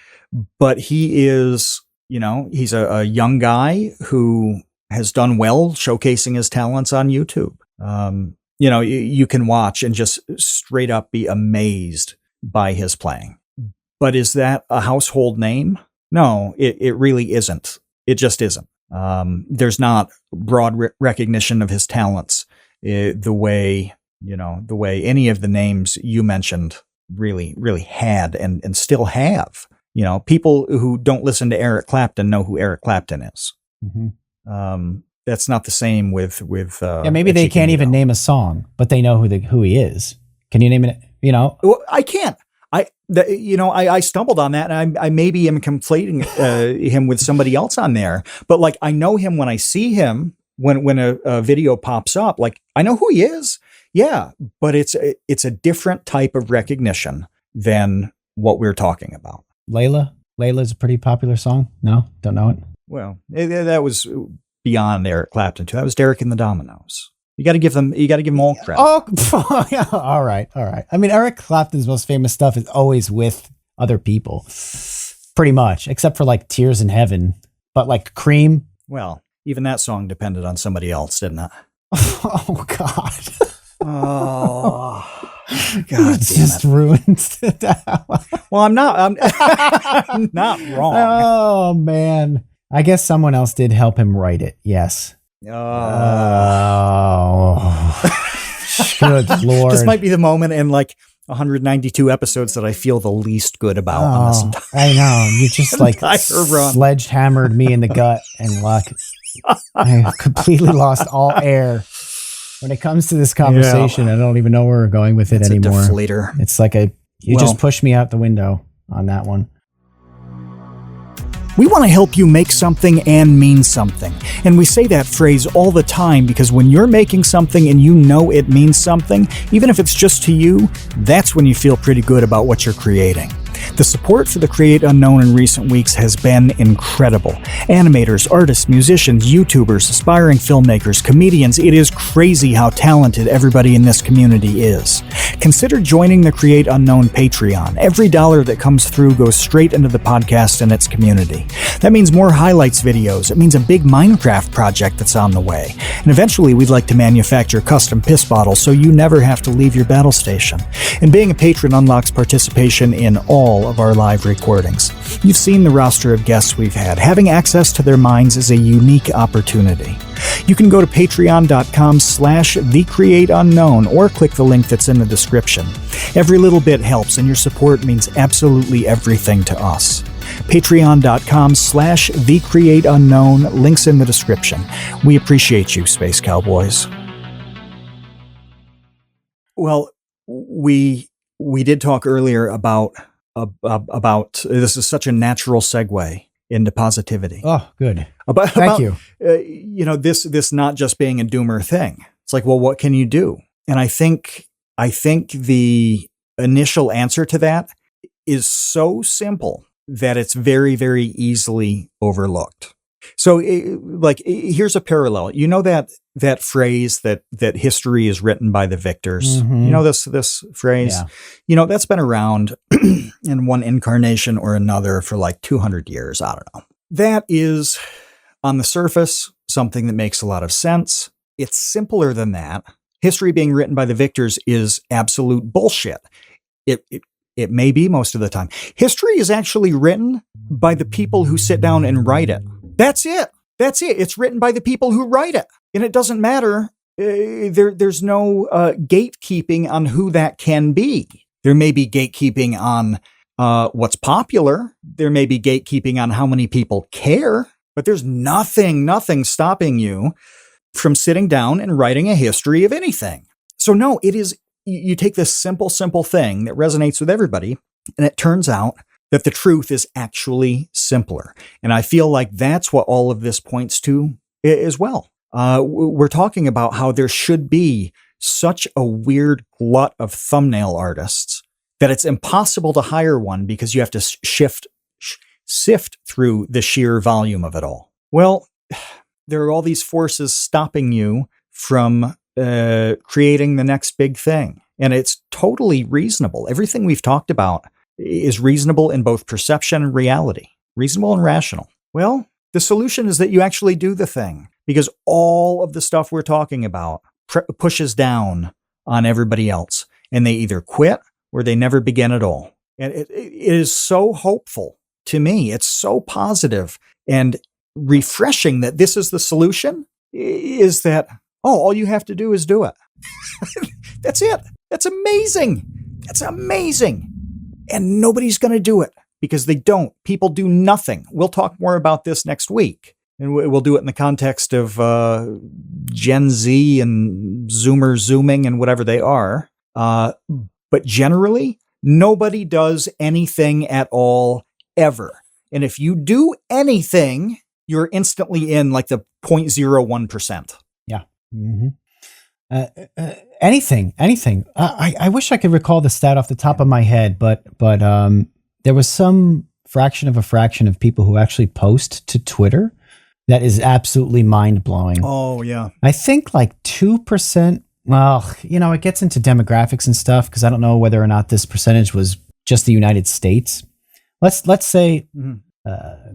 he is, he's a young guy who has done well showcasing his talents on YouTube. You can watch and just straight up be amazed by his playing. But is that a household name? No, it really isn't. It just isn't. There's not broad recognition of his talents the way any of the names you mentioned really had and still have. People who don't listen to Eric Clapton know who Eric Clapton is. Mm-hmm. That's not the same with maybe they can't even name a song, but they know who he is. Can you name it? Well, I can't. I stumbled on that, and I maybe am conflating him with somebody else on there. But like, I know him when I see him when a video pops up. Like, I know who he is. Yeah, but it's a different type of recognition than what we're talking about. Layla's a pretty popular song. No, don't know it. Well, that was beyond Eric Clapton too. That was Derek and the Dominoes. You got to give them all credit. Oh, yeah. All right. I mean, Eric Clapton's most famous stuff is always with other people, pretty much, except for like Tears in Heaven. But like Cream. Well, even that song depended on somebody else, didn't it? Oh God. Oh God! It's just ruined. Well, I'm not wrong. Oh man. I guess someone else did help him write it. Yes. Good Lord. This might be the moment in like 192 episodes that I feel the least good about on this entire, I know. You just like sledgehammered me in the gut, and like I completely lost all air. When it comes to this conversation, I don't even know where we're going with it anymore. It's a deflator. It's like you just pushed me out the window on that one. We want to help you make something and mean something. And we say that phrase all the time because when you're making something and you know it means something, even if it's just to you, that's when you feel pretty good about what you're creating. The support for the Create Unknown in recent weeks has been incredible. Animators, artists, musicians, YouTubers, aspiring filmmakers, comedians, it is crazy how talented everybody in this community is. Consider joining the Create Unknown Patreon. Every dollar that comes through goes straight into the podcast and its community. That means more highlights videos. It means a big Minecraft project that's on the way. And eventually we'd like to manufacture custom piss bottles so you never have to leave your battle station. And being a patron unlocks participation in all of our live recordings. You've seen the roster of guests we've had. Having access to their minds is a unique opportunity. You can go to patreon.com/thecreateunknown or click the link that's in the description. Every little bit helps, and your support means absolutely everything to us. Patreon.com/thecreateunknown, links in the description. We appreciate you, Space Cowboys. Well, we did talk earlier about this is such a natural segue into positivity. Oh, good. Thank you. This not just being a doomer thing. It's like, well, what can you do? And I think I think the initial answer to that is so simple that it's very, very easily overlooked. So, here's a parallel. You know that phrase that history is written by the victors. Mm-hmm. You know this phrase. Yeah. You know, that's been around in one incarnation or another for like 200 years. I don't know. That is, on the surface, something that makes a lot of sense. It's simpler than that. History being written by the victors is absolute bullshit. It may be most of the time. History is actually written by the people who sit down and write it. That's it. It's written by the people who write it. And it doesn't matter. There's no gatekeeping on who that can be. There may be gatekeeping on what's popular. There may be gatekeeping on how many people care. But there's nothing stopping you from sitting down and writing a history of anything. So no, it is, you take this simple thing that resonates with everybody, and it turns out that the truth is actually simpler. And I feel like that's what all of this points to as well. We're talking about how there should be such a weird glut of thumbnail artists that it's impossible to hire one because you have to sift through the sheer volume of it all. Well, there are all these forces stopping you from creating the next big thing. And it's totally reasonable. Everything we've talked about is reasonable in both perception and reality, reasonable and rational. Well, the solution is that you actually do the thing, because all of the stuff we're talking about pushes down on everybody else, and they either quit or they never begin at all. And it is so hopeful to me. It's so positive and refreshing that this is the solution, is that, all you have to do is do it. That's it. That's amazing. That's amazing. And nobody's going to do it because they don't. People do nothing. We'll talk more about this next week. And we'll do it in the context of Gen Z and Zoomer zooming and whatever they are. But generally, nobody does anything at all, ever. And if you do anything, you're instantly in like the 0.01%. Yeah. Mm-hmm. Anything. I wish I could recall the stat off the top of my head, but there was some fraction of people who actually post to Twitter. That is absolutely mind blowing. Oh yeah. I think like 2%. Well, it gets into demographics and stuff, because I don't know whether or not this percentage was just the United States. Let's say,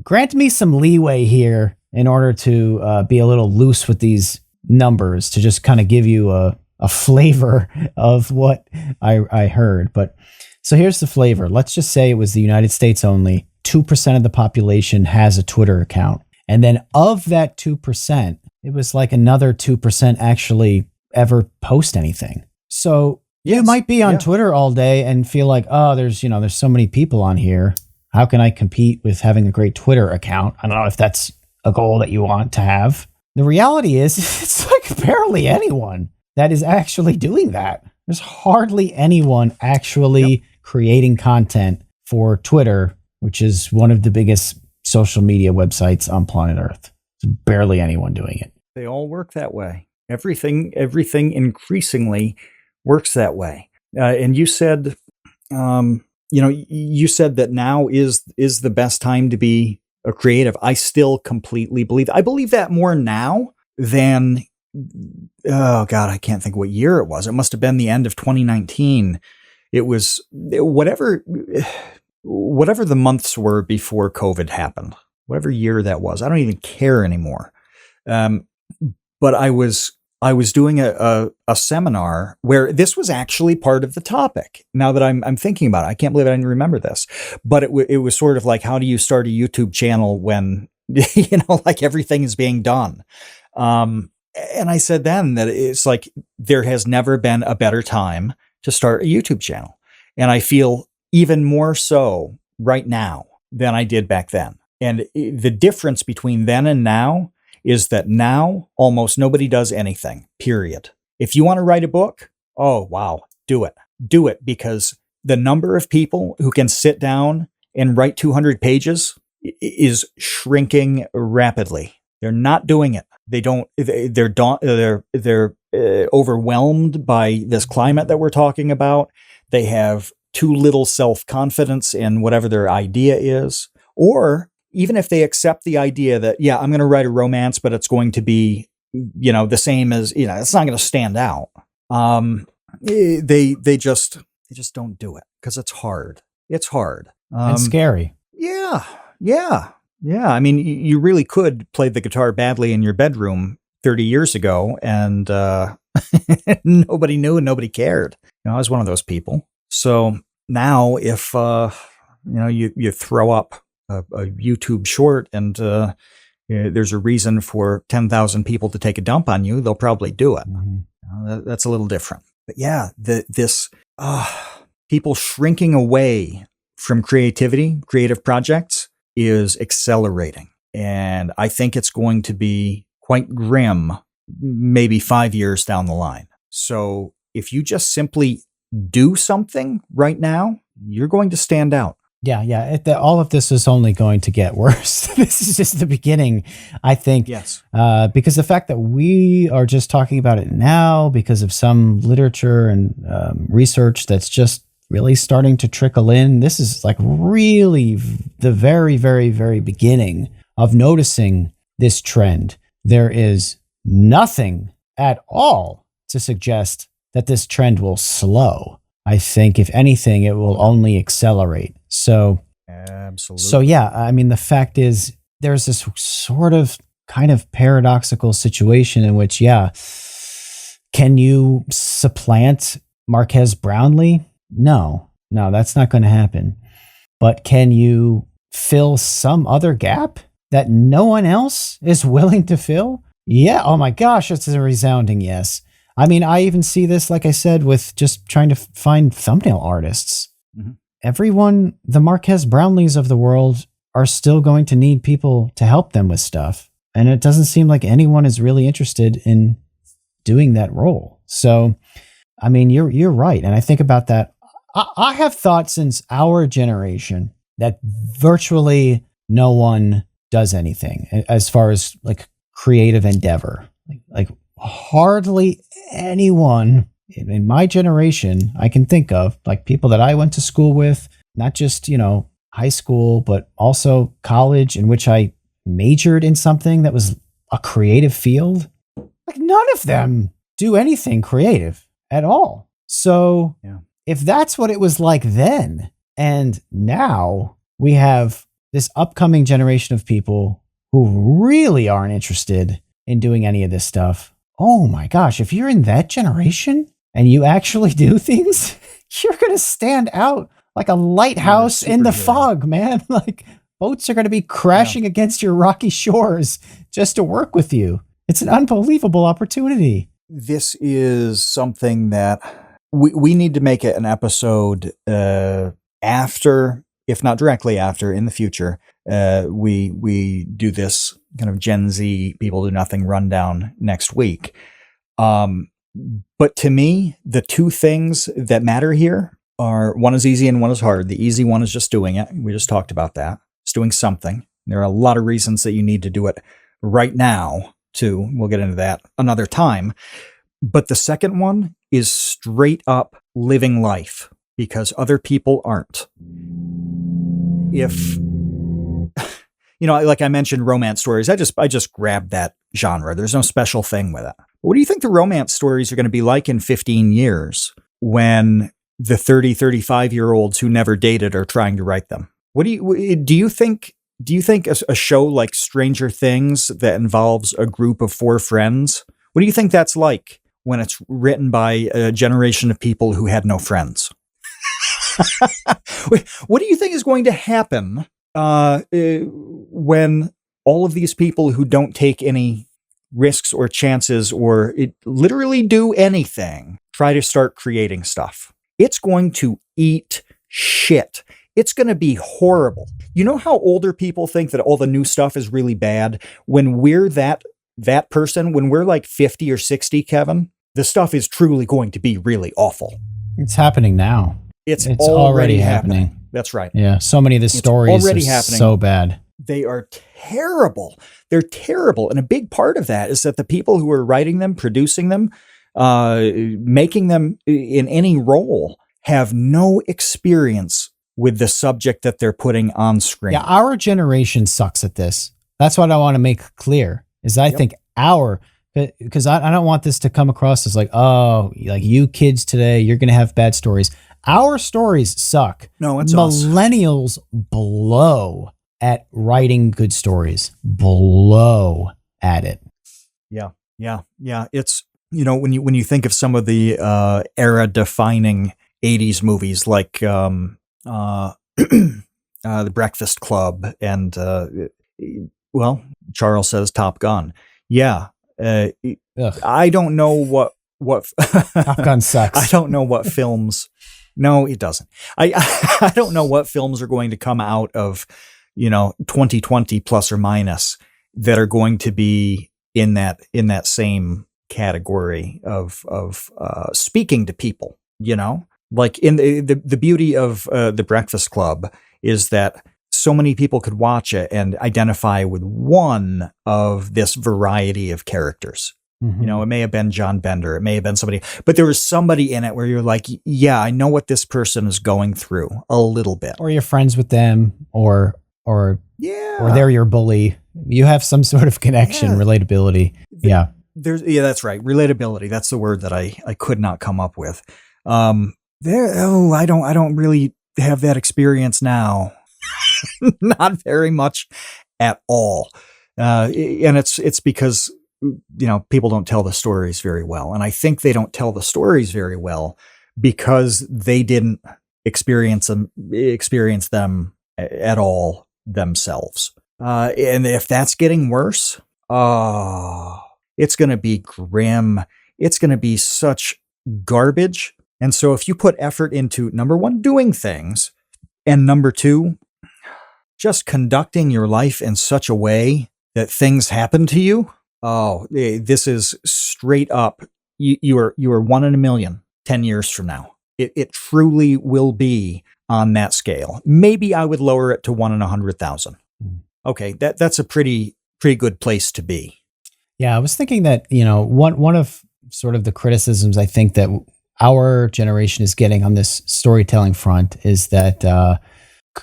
grant me some leeway here in order to be a little loose with these numbers to just kind of give you a flavor of what I heard. But so here's the flavor. Let's just say it was the United States only. 2% of the population has a Twitter account. And then of that 2%, it was like another 2% actually ever post anything. So you might be on Twitter all day and feel like, oh, there's so many people on here. How can I compete with having a great Twitter account? I don't know if that's a goal that you want to have. The reality is it's like barely anyone that is actually doing that. There's hardly anyone actually creating content for Twitter, which is one of the biggest social media websites on planet Earth. There's barely anyone doing it. They all work that way. Everything increasingly works that way. And you said, you said that now is the best time to be a creative. I still completely believe. I believe that more now than, oh God, I can't think what year it was. It must have been the end of 2019. It was whatever the months were before COVID happened, whatever year that was. I don't even care anymore. But I was doing a seminar where this was actually part of the topic. Now that I'm thinking about it, I can't believe I didn't remember this. But it was sort of like, how do you start a YouTube channel when like everything is being done? And I said then that it's like there has never been a better time to start a YouTube channel, and I feel even more so right now than I did back then. And the difference between then and now is that now almost nobody does anything, period. If you want to write a book, oh, wow, do it. Do it, because the number of people who can sit down and write 200 pages is shrinking rapidly. They're not doing it. They're overwhelmed by this climate that we're talking about. They have too little self-confidence in whatever their idea is. Or even if they accept the idea that, yeah, I'm going to write a romance, but it's going to be, the same as, it's not going to stand out. They just don't do it because it's hard. It's hard. And scary. Yeah. I mean, you really could play the guitar badly in your bedroom 30 years ago and nobody knew and nobody cared. I was one of those people. So now if, you throw up a YouTube short and there's a reason for 10,000 people to take a dump on you, they'll probably do it. Mm-hmm. That's a little different. But yeah, this people shrinking away from creative projects is accelerating. And I think it's going to be quite grim, maybe 5 years down the line. So if you just simply do something right now, you're going to stand out. Yeah. All of this is only going to get worse. This is just the beginning, I think. Yes. Because the fact that we are just talking about it now because of some literature and research that's just really starting to trickle in, this is like really the very, very, very beginning of noticing this trend. There is nothing at all to suggest that this trend will slow. I think, if anything, it will only accelerate. So, absolutely. So, yeah, I mean, the fact is, there's this sort of kind of paradoxical situation in which, can you supplant Marquez Brownlee? No, that's not going to happen. But can you fill some other gap that no one else is willing to fill? Yeah. Oh my gosh, it's a resounding yes. I mean, I even see this, like I said, with just trying to find thumbnail artists. Mm-hmm. Everyone, the Marquez Brownlees of the world, are still going to need people to help them with stuff. And it doesn't seem like anyone is really interested in doing that role. So, I mean, you're right. And I think about that. I have thought since our generation that virtually no one does anything as far as like creative endeavor. Like hardly anyone in my generation I can think of, like people that I went to school with, not just, high school, but also college, in which I majored in something that was a creative field. Like none of them do anything creative at all. So if that's what it was like then, and now we have this upcoming generation of people who really aren't interested in doing any of this stuff. Oh my gosh, if you're in that generation and you actually do things, you're going to stand out like a lighthouse in the fog, man. Like boats are going to be crashing against your rocky shores just to work with you. It's an unbelievable opportunity. This is something that we need to make it an episode after, if not directly after, in the future. We do this kind of Gen Z people do nothing rundown next week. But to me, the two things that matter here are, one is easy and one is hard. The easy one is just doing it. We just talked about that. It's doing something. There are a lot of reasons that you need to do it right now too. We'll get into that another time. But the second one is straight up living life because other people aren't. If, like I mentioned, romance stories, I just grabbed that genre. There's no special thing with it. What do you think the romance stories are going to be like in 15 years when the 30, 35-year-olds who never dated are trying to write them? What do you think a show like Stranger Things that involves a group of 4 friends, what do you think that's like when it's written by a generation of people who had no friends? What do you think is going to happen when all of these people who don't take any risks or chances or literally do anything try to start creating stuff? It's going to eat shit. It's going to be horrible. You know how older people think that all the new stuff is really bad? When we're that person, when we're like 50 or 60, Kevin, the stuff is truly going to be really awful. It's happening now. It's already happening. That's right. Yeah. So many of the stories are so bad. They are terrible. They're terrible. And a big part of that is that the people who are writing them, producing them, making them in any role have no experience with the subject that they're putting on screen. Yeah, our generation sucks at this. That's what I want to make clear, is I think because I don't want this to come across as like, oh, like you kids today, you're going to have bad stories. Our stories suck. No, it's us. Millennials blow at writing good stories. Blow at it. Yeah. It's, when you think of some of the era defining 80s movies like The Breakfast Club and Charles says Top Gun. Yeah. I don't know what Top Gun sucks. I don't know what films. No, it doesn't. I don't know what films are going to come out of 2020 plus or minus that are going to be in that same category of speaking to people. Like in the beauty of The Breakfast Club is that so many people could watch it and identify with one of this variety of characters. Mm-hmm. It may have been John Bender, it may have been somebody, but there was somebody in it where you're like, yeah, I know what this person is going through a little bit. Or you're friends with them, or they're your bully. You have some sort of connection, relatability. That's right. Relatability. That's the word that I could not come up with. I don't really have that experience now. Not very much at all. And it's because, people don't tell the stories very well. And I think they don't tell the stories very well because they didn't experience them at all themselves. And if that's getting worse, it's going to be grim. It's going to be such garbage. And so if you put effort into, number one, doing things, and number two, just conducting your life in such a way that things happen to you, this is straight up. You are 1 in a million 10 years from now. It truly will be on that scale. Maybe I would lower it to 1 in 100,000. Okay, that's a pretty good place to be. Yeah, I was thinking that, one of sort of the criticisms I think that our generation is getting on this storytelling front is that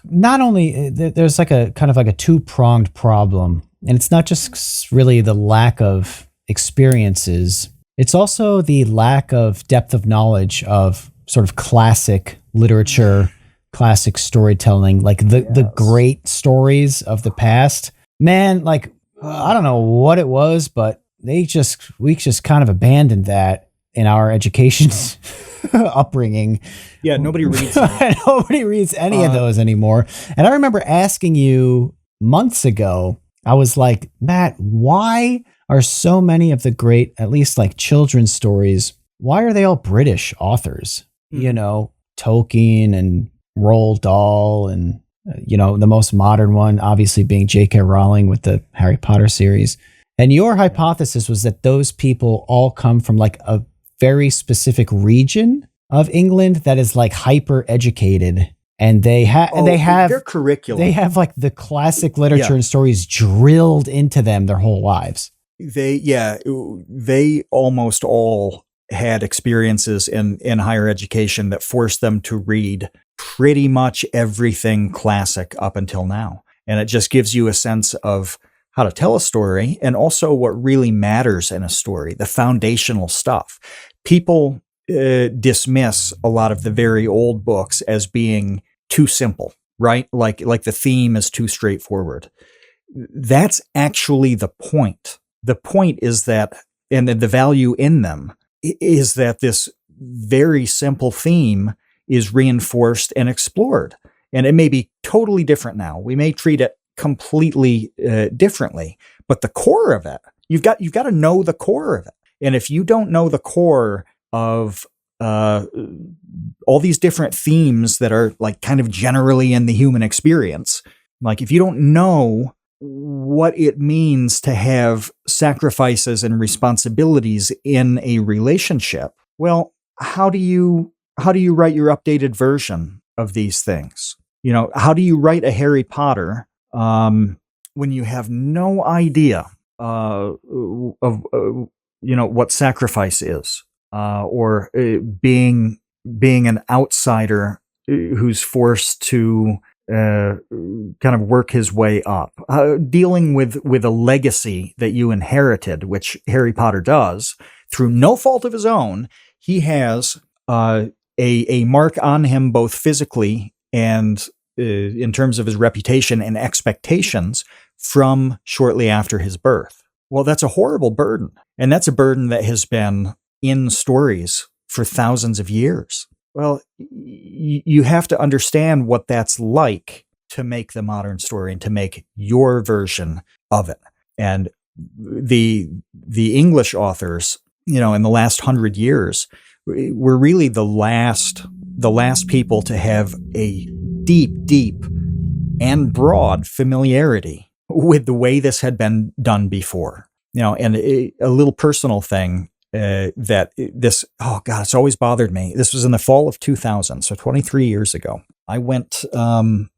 not only there's like a kind of like a two-pronged problem, and it's not just really the lack of experiences, it's also the lack of depth of knowledge of sort of classic literature, classic storytelling, like the great stories of the past. Man, like I don't know what it was, but we just kind of abandoned that in our education upbringing. Yeah, nobody reads nobody reads any of those anymore. And I remember asking you months ago, I was like, Matt, why are so many of the great, at least like children's stories, why are they all British authors? Tolkien and Roald Dahl and the most modern one obviously being J.K. Rowling with the Harry Potter series. And your hypothesis was that those people all come from like a very specific region of England that is like hyper educated, and they have their curriculum. They have like the classic literature and stories drilled into them their whole lives. They almost all had experiences in higher education that forced them to read pretty much everything classic up until now. And it just gives you a sense of how to tell a story and also what really matters in a story, the foundational stuff. People dismiss a lot of the very old books as being too simple, right? Like the theme is too straightforward. That's actually the point. The point is that, and the value in them is that this very simple theme is reinforced and explored. And it may be totally different now. We may treat it completely differently, but the core of it, you've got to know the core of it. And if you don't know the core of all these different themes that are like kind of generally in the human experience, like if you don't know what it means to have sacrifices and responsibilities in a relationship, well, how do you write your updated version of these things? How do you write a Harry Potter when you have no idea of what sacrifice is? or being an outsider who's forced to kind of work his way up, dealing with a legacy that you inherited, which Harry Potter does through no fault of his own. He has a mark on him, both physically and in terms of his reputation and expectations from shortly after his birth. Well, that's a horrible burden. And that's a burden that has been in stories for thousands of years. Well, you have to understand what that's like to make the modern story and to make your version of it. And the English authors, in the last 100 years, were really the last people to have a deep and broad familiarity with the way this had been done before. And a little personal thing it's always bothered me. This was in the fall of 2000, so 23 years ago. I went on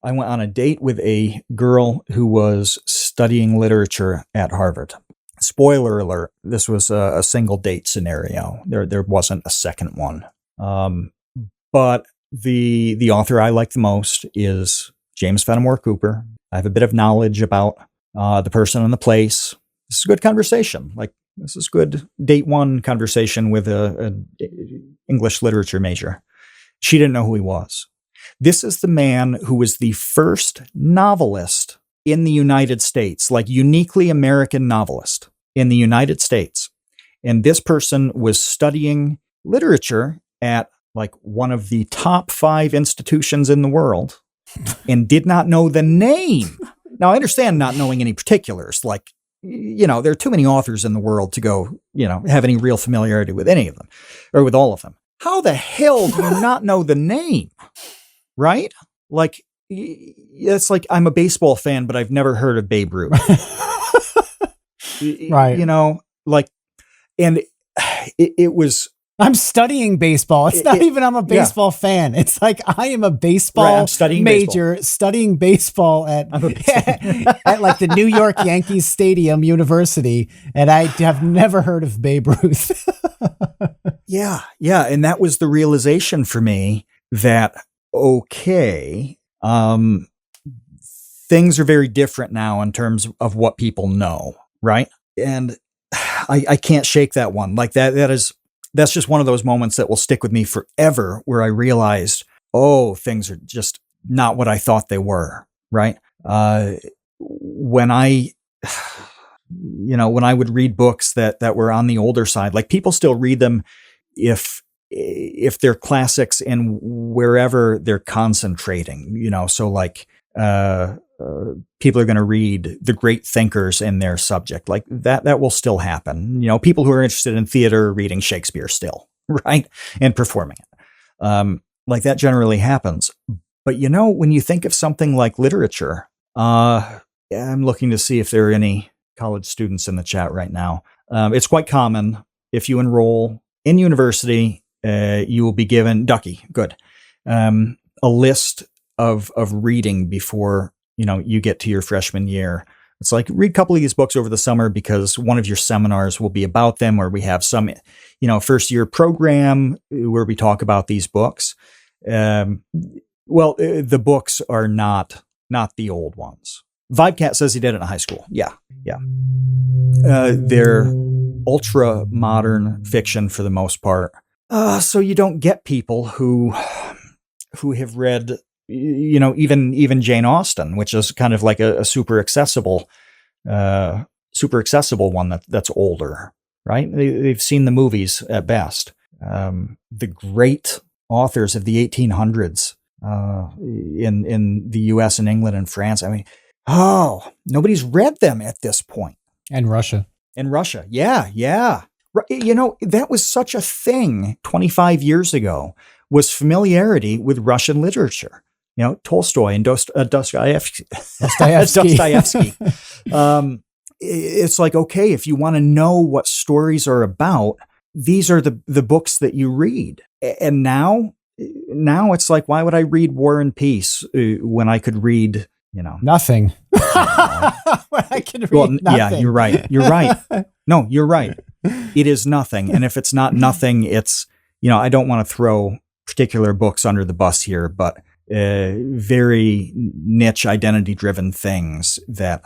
a date with a girl who was studying literature at Harvard. Spoiler alert, this was a single date scenario. There wasn't a second one. But the author I like the most is James Fenimore Cooper. I have a bit of knowledge about the person and the place. This is a good conversation. This is good date one conversation with a English literature major. She didn't know who he was. This is the man who was the first novelist in the United States, uniquely American novelist in the United States. And this person was studying literature at one of the top 5 institutions in the world and did not know the name. Now, I understand not knowing any particulars. There are too many authors in the world to go, have any real familiarity with any of them or with all of them. How the hell do you not know the name? Right? It's like I'm a baseball fan, but I've never heard of Babe Ruth. Right. And it was. I'm studying baseball. It's not even I'm a baseball fan. It's like I am a baseball major studying baseball at at the New York Yankees Stadium University, and I have never heard of Babe Ruth. Yeah, and that was the realization for me that things are very different now in terms of what people know, right? And I can't shake that one. That's just one of those moments that will stick with me forever, where I realized, things are just not what I thought they were, right? When I would read books that were on the older side, people still read them if they're classics and wherever they're concentrating, people are going to read the great thinkers in their subject. That will still happen. People who are interested in theater are reading Shakespeare still, right? And performing it. That generally happens. But when you think of something like literature, I'm looking to see if there are any college students in the chat right now. It's quite common if you enroll in university, you will be given, Ducky, good, a list of reading before you get to your freshman year. It's read a couple of these books over the summer because one of your seminars will be about them, or we have some, first year program where we talk about these books. The books are not the old ones. Vibecat says he did it in high school. Yeah. They're ultra modern fiction for the most part. So you don't get people who have read, even Jane Austen, which is kind of like a super accessible one that's older, right? They've seen the movies at best. The great authors of the 1800s in the U.S. and England and France. Nobody's read them at this point. And Russia. Yeah. That was such a thing 25 years ago, was familiarity with Russian literature. Tolstoy and Dostoevsky. It's okay, if you want to know what stories are about, these are the books that you read. And now it's why would I read War and Peace when I could read, nothing. When I can read nothing. Yeah, you're right. No, you're right. It is nothing. And if it's not nothing, it's, I don't want to throw particular books under the bus here, but very niche identity driven things that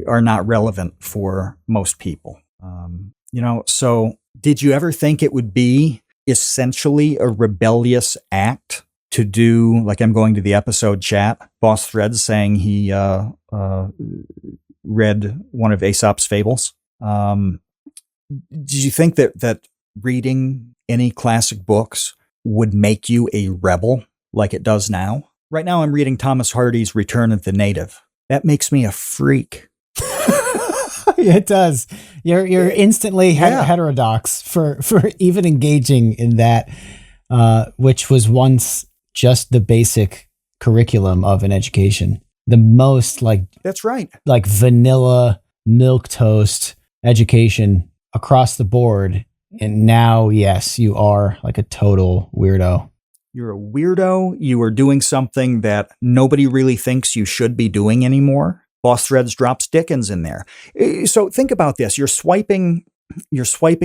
are not relevant for most people. So did you ever think it would be essentially a rebellious act to do, like I'm going to the episode chat, Boss Threads saying he read one of Aesop's fables? Did you think that reading any classic books would make you a rebel like it does now? Right now I'm reading Thomas Hardy's Return of the Native. That makes me a freak. It does. You're instantly heterodox for even engaging in that, which was once just the basic curriculum of an education. The most that's right, like vanilla milquetoast education across the board. And now, yes, you are like a total weirdo. You're a weirdo. You are doing something that nobody really thinks you should be doing anymore. Boss Threads drops Dickens in there. So think about this. You're swiping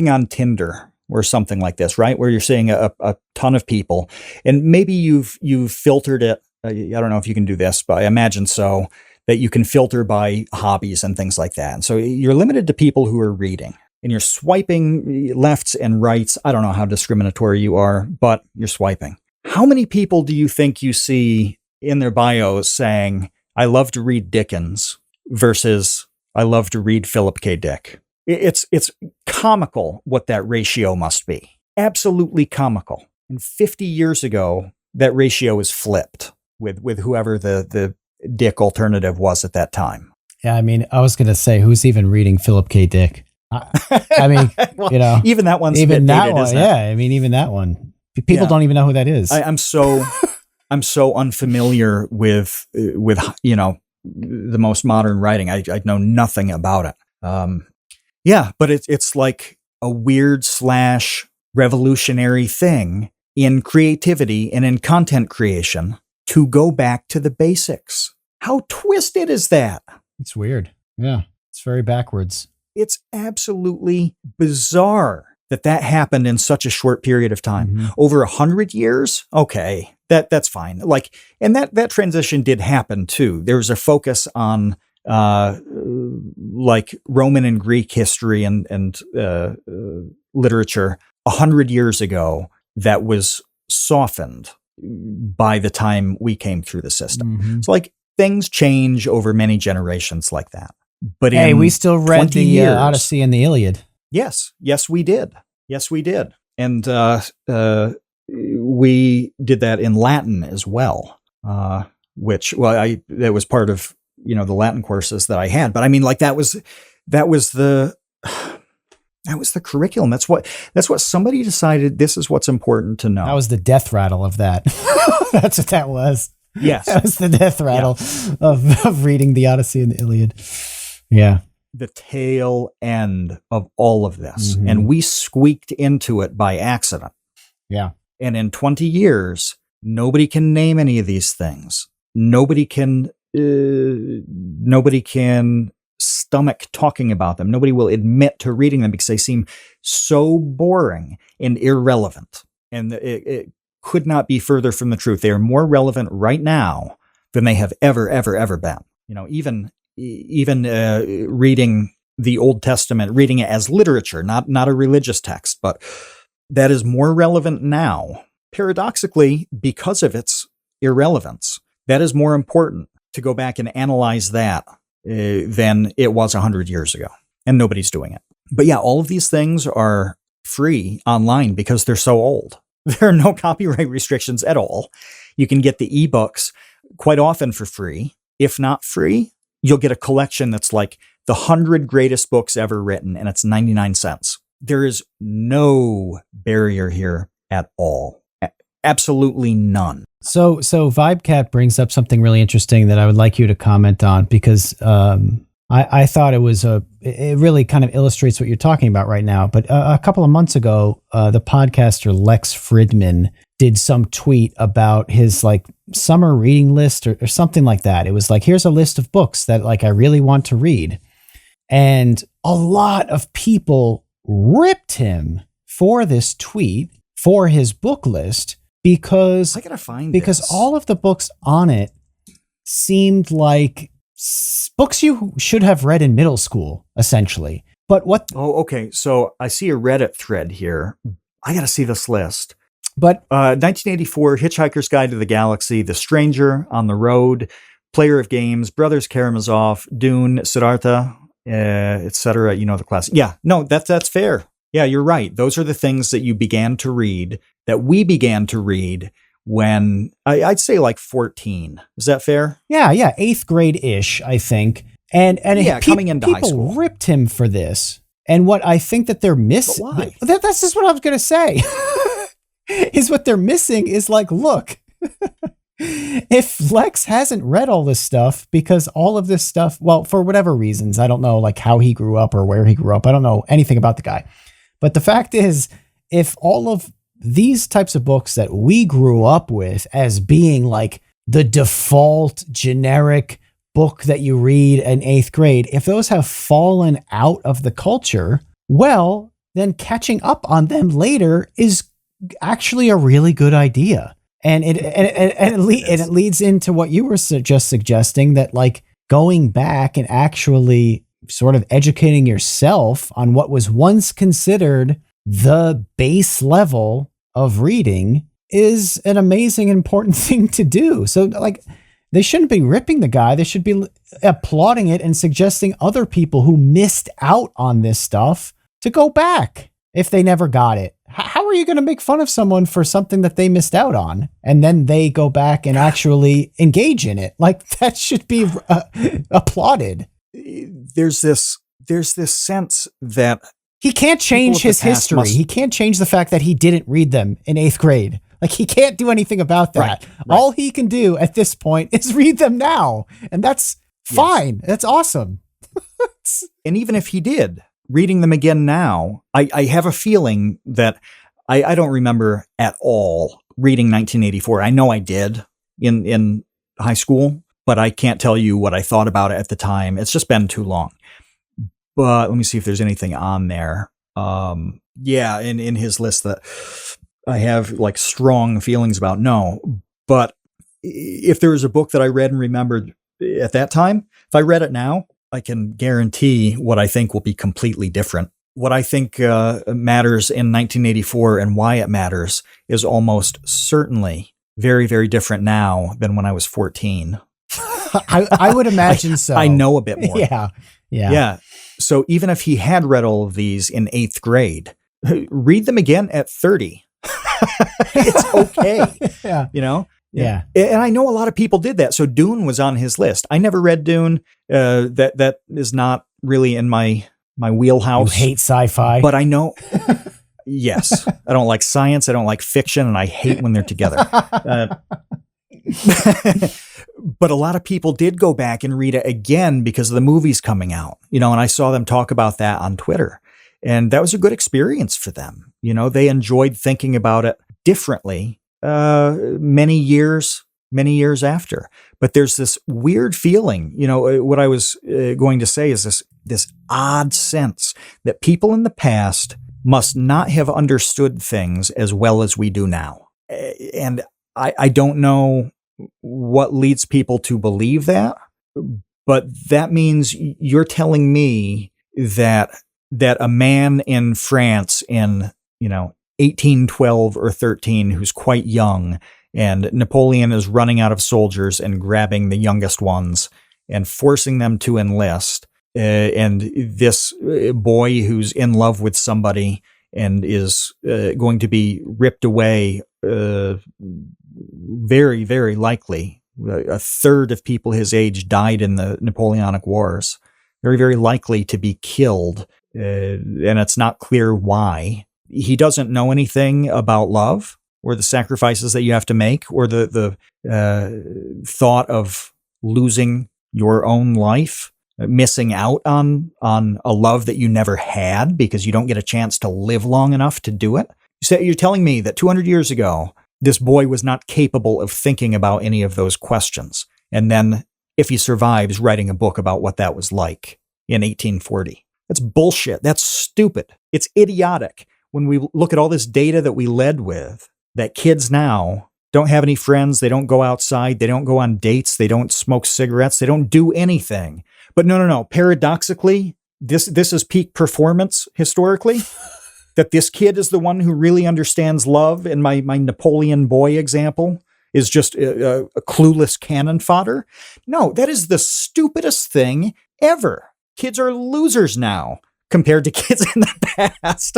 on Tinder or something like this, right? Where you're seeing a ton of people, and maybe you've filtered it. I don't know if you can do this, but I imagine so, that you can filter by hobbies and things like that. And so you're limited to people who are reading, and you're swiping lefts and rights. I don't know how discriminatory you are, but you're swiping. How many people do you think you see in their bios saying, I love to read Dickens versus I love to read Philip K. Dick? It's comical what that ratio must be. Absolutely comical. And 50 years ago, that ratio is flipped with whoever the Dick alternative was at that time. Yeah, I mean, I was going to say, who's even reading Philip K. Dick? I mean, well, even that one's even that dated, one, isn't yeah. I mean, even that one, people don't even know who that is. I'm so unfamiliar with the most modern writing. I know nothing about it. But it's like a weird / revolutionary thing in creativity and in content creation to go back to the basics. How twisted is that? It's weird. Yeah, it's very backwards. It's absolutely bizarre that happened in such a short period of time. Mm-hmm. Over 100 years? Okay, that's fine. And that transition did happen too. There was a focus on Roman and Greek history and literature 100 years ago that was softened by the time we came through the system. Mm-hmm. So things change over many generations like that. But we still read the Odyssey and the Iliad. Yes, we did. And we did that in Latin as well, that was part of the Latin courses that I had. But I mean, that was the curriculum. That's what somebody decided. This is what's important to know. That was the death rattle of that. That's what that was. Yes, that was the death rattle of reading the Odyssey and the Iliad. Yeah. The tail end of all of this. Mm-hmm. And we squeaked into it by accident. Yeah. And in 20 years, nobody can name any of these things. Nobody can stomach talking about them. Nobody will admit to reading them because they seem so boring and irrelevant. And it could not be further from the truth. They are more relevant right now than they have ever, ever, ever been. Even reading the Old Testament, reading it as literature, not a religious text, but that is more relevant now, paradoxically, because of its irrelevance. That is more important to go back and analyze that than it was 100 years ago. And nobody's doing it. But yeah, all of these things are free online because they're so old. There are no copyright restrictions at all. You can get the ebooks quite often for free. If not free, you'll get a collection that's like the 100 greatest books ever written, and it's 99 cents. There is no barrier here at all. Absolutely none. So VibeCat brings up something really interesting that I would like you to comment on, because I thought it really kind of illustrates what you're talking about right now. But a couple of months ago, the podcaster Lex Fridman did some tweet about his summer reading list or something like that. It was here's a list of books that I really want to read. And a lot of people ripped him for this tweet, for his book list, because I gotta find because this. all of the books on it seemed like books you should have read in middle school, essentially. But what? Oh, okay. So I see a Reddit thread here. I gotta see this list. But 1984, Hitchhiker's Guide to the Galaxy, The Stranger, On the Road, Player of Games, Brothers Karamazov, Dune, Siddhartha, etc. You know the classic. Yeah, no, that's fair. Yeah, you're right. Those are the things that you began to read, that we began to read when I'd say like 14. Is that fair? yeah, 8th grade-ish, I think. And yeah, coming into high school. People ripped him for this. And what I think that they're missing, that's just what I was going to say, is what they're missing is like, look, if Lex hasn't read all this stuff, because all of this stuff, well, for whatever reasons, I don't know like how he grew up or where he grew up. I don't know anything about the guy. But the fact is, if all of these types of books that we grew up with as being like the default generic book that you read in 8th grade, if those have fallen out of the culture, well, then catching up on them later is actually a really good idea. And it leads into what you were just suggesting, that like going back and actually sort of educating yourself on what was once considered the base level of reading is an amazing, important thing to do. So like, they shouldn't be ripping the guy. They should be applauding it and suggesting other people who missed out on this stuff to go back if they never got it. How are you going to make fun of someone for something that they missed out on and then they go back and actually engage in it? Like, that should be applauded. There's this sense that he can't change his history. He can't change the fact that he didn't read them in 8th grade. Like, he can't do anything about that. Right. All he can do at this point is read them now. And that's fine. Yes. That's awesome. And even if he did, reading them again now, I have a feeling that I don't remember at all reading 1984. I know I did in high school, but I can't tell you what I thought about it at the time. It's just been too long. But let me see if there's anything on there. Yeah, in his list that I have like strong feelings about. No, but if there was a book that I read and remembered at that time, if I read it now, I can guarantee what I think will be completely different. What I think matters in 1984 and why it matters is almost certainly very, very different now than when I was 14. I would imagine so. I know a bit more. Yeah. So even if he had read all of these in 8th grade, read them again at 30. It's okay. Yeah. You know? Yeah. And I know a lot of people did that. So Dune was on his list. I never read Dune. That is not really in my wheelhouse. You hate sci-fi. But I know. Yes. I don't like science. I don't like fiction. And I hate when they're together. But a lot of people did go back and read it again because of the movies coming out, you know, and I saw them talk about that on Twitter. And that was a good experience for them. You know, they enjoyed thinking about it differently many years after. But there's this weird feeling, you know, what I was going to say is this odd sense that people in the past must not have understood things as well as we do now. And I don't know what leads people to believe that, but that means you're telling me that a man in France in, 1812 or 13 who's quite young, and Napoleon is running out of soldiers and grabbing the youngest ones and forcing them to enlist, and this boy who's in love with somebody and is going to be ripped away, very, very likely. A third of people his age died in the Napoleonic Wars. Very, very likely to be killed, and it's not clear why. He doesn't know anything about love or the sacrifices that you have to make, or the thought of losing your own life, missing out on a love that you never had because you don't get a chance to live long enough to do it. So you're telling me that 200 years ago, this boy was not capable of thinking about any of those questions. And then if he survives, writing a book about what that was like in 1840. That's bullshit. That's stupid. It's idiotic. When we look at all this data that we led with, that kids now don't have any friends, they don't go outside, they don't go on dates, they don't smoke cigarettes, they don't do anything. But no. Paradoxically, this is peak performance historically. That this kid is the one who really understands love. And my Napoleon boy example is just a clueless cannon fodder. No, that is the stupidest thing ever. Kids are losers now compared to kids in the past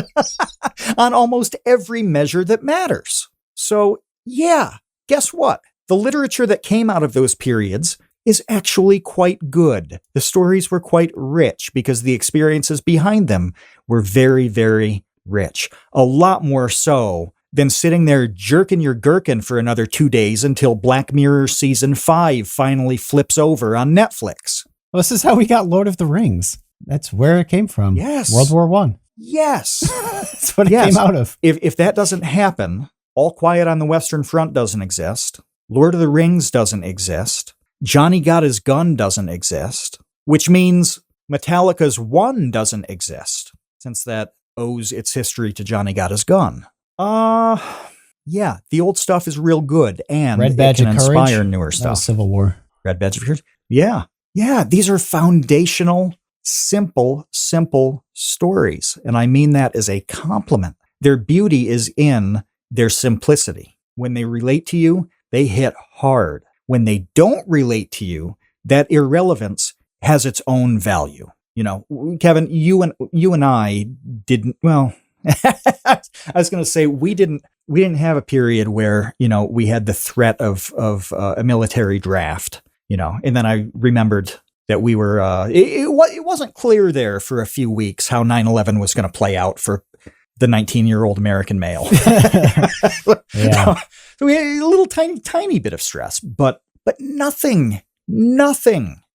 on almost every measure that matters. So yeah, guess what? The literature that came out of those periods is actually quite good. The stories were quite rich because the experiences behind them were very, very rich. A lot more so than sitting there jerking your gherkin for another 2 days until Black Mirror Season 5 finally flips over on Netflix. Well, this is how we got Lord of the Rings. That's where it came from. Yes. World War I. Yes. That's what it came out of. If that doesn't happen, All Quiet on the Western Front doesn't exist. Lord of the Rings doesn't exist. Johnny Got His Gun doesn't exist, which means Metallica's One doesn't exist, since that owes its history to Johnny Got His Gun. Yeah, the old stuff is real good, and Red Badge it can of Courage, inspire newer that stuff. was Civil War. Red Badge of Courage? Yeah, these are foundational, simple stories, and I mean that as a compliment. Their beauty is in their simplicity. When they relate to you, they hit hard. When they don't relate to you, that irrelevance has its own value. You know, Kevin, you and I didn't, well, I was going to say we didn't have a period where, you know, we had the threat of a military draft, you know, and then I remembered that we were, it wasn't clear there for a few weeks how 9/11 was going to play out for the 19-year-old American male. Yeah. So we had a little tiny bit of stress, but nothing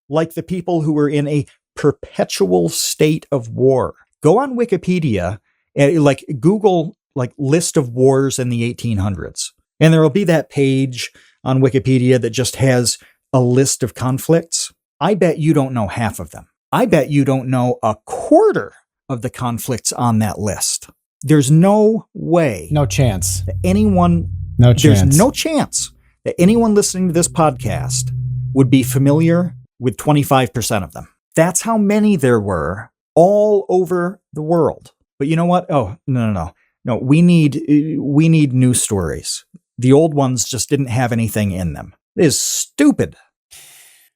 like the people who were in a perpetual state of war. Go on Wikipedia, like Google, like list of wars in the 1800s. And there will be that page on Wikipedia that just has a list of conflicts. I bet you don't know half of them. I bet you don't know a quarter of the conflicts on that list. There's no way. No chance. That anyone. No chance. There's no chance that anyone listening to this podcast would be familiar with 25% of them. That's how many there were all over the world. But you know what? Oh, no. We need new stories. The old ones just didn't have anything in them. It is stupid.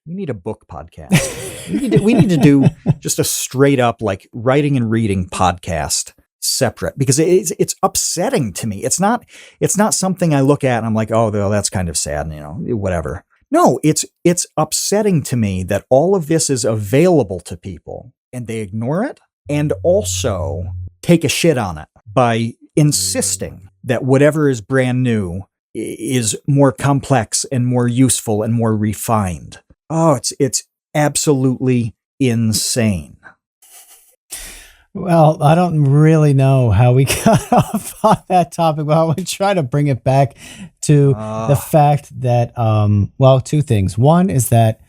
We need a book podcast. we need to do just a straight up like writing and reading podcast separate, because it's upsetting to me. It's not something I look at and I'm like, oh, well, that's kind of sad, you know, whatever. No, it's upsetting to me that all of this is available to people and they ignore it and also take a shit on it by insisting that whatever is brand new is more complex and more useful and more refined. Oh, it's absolutely insane. Well, I don't really know how we got off on that topic, but I would try to bring it back to the fact that, well, two things. One is that,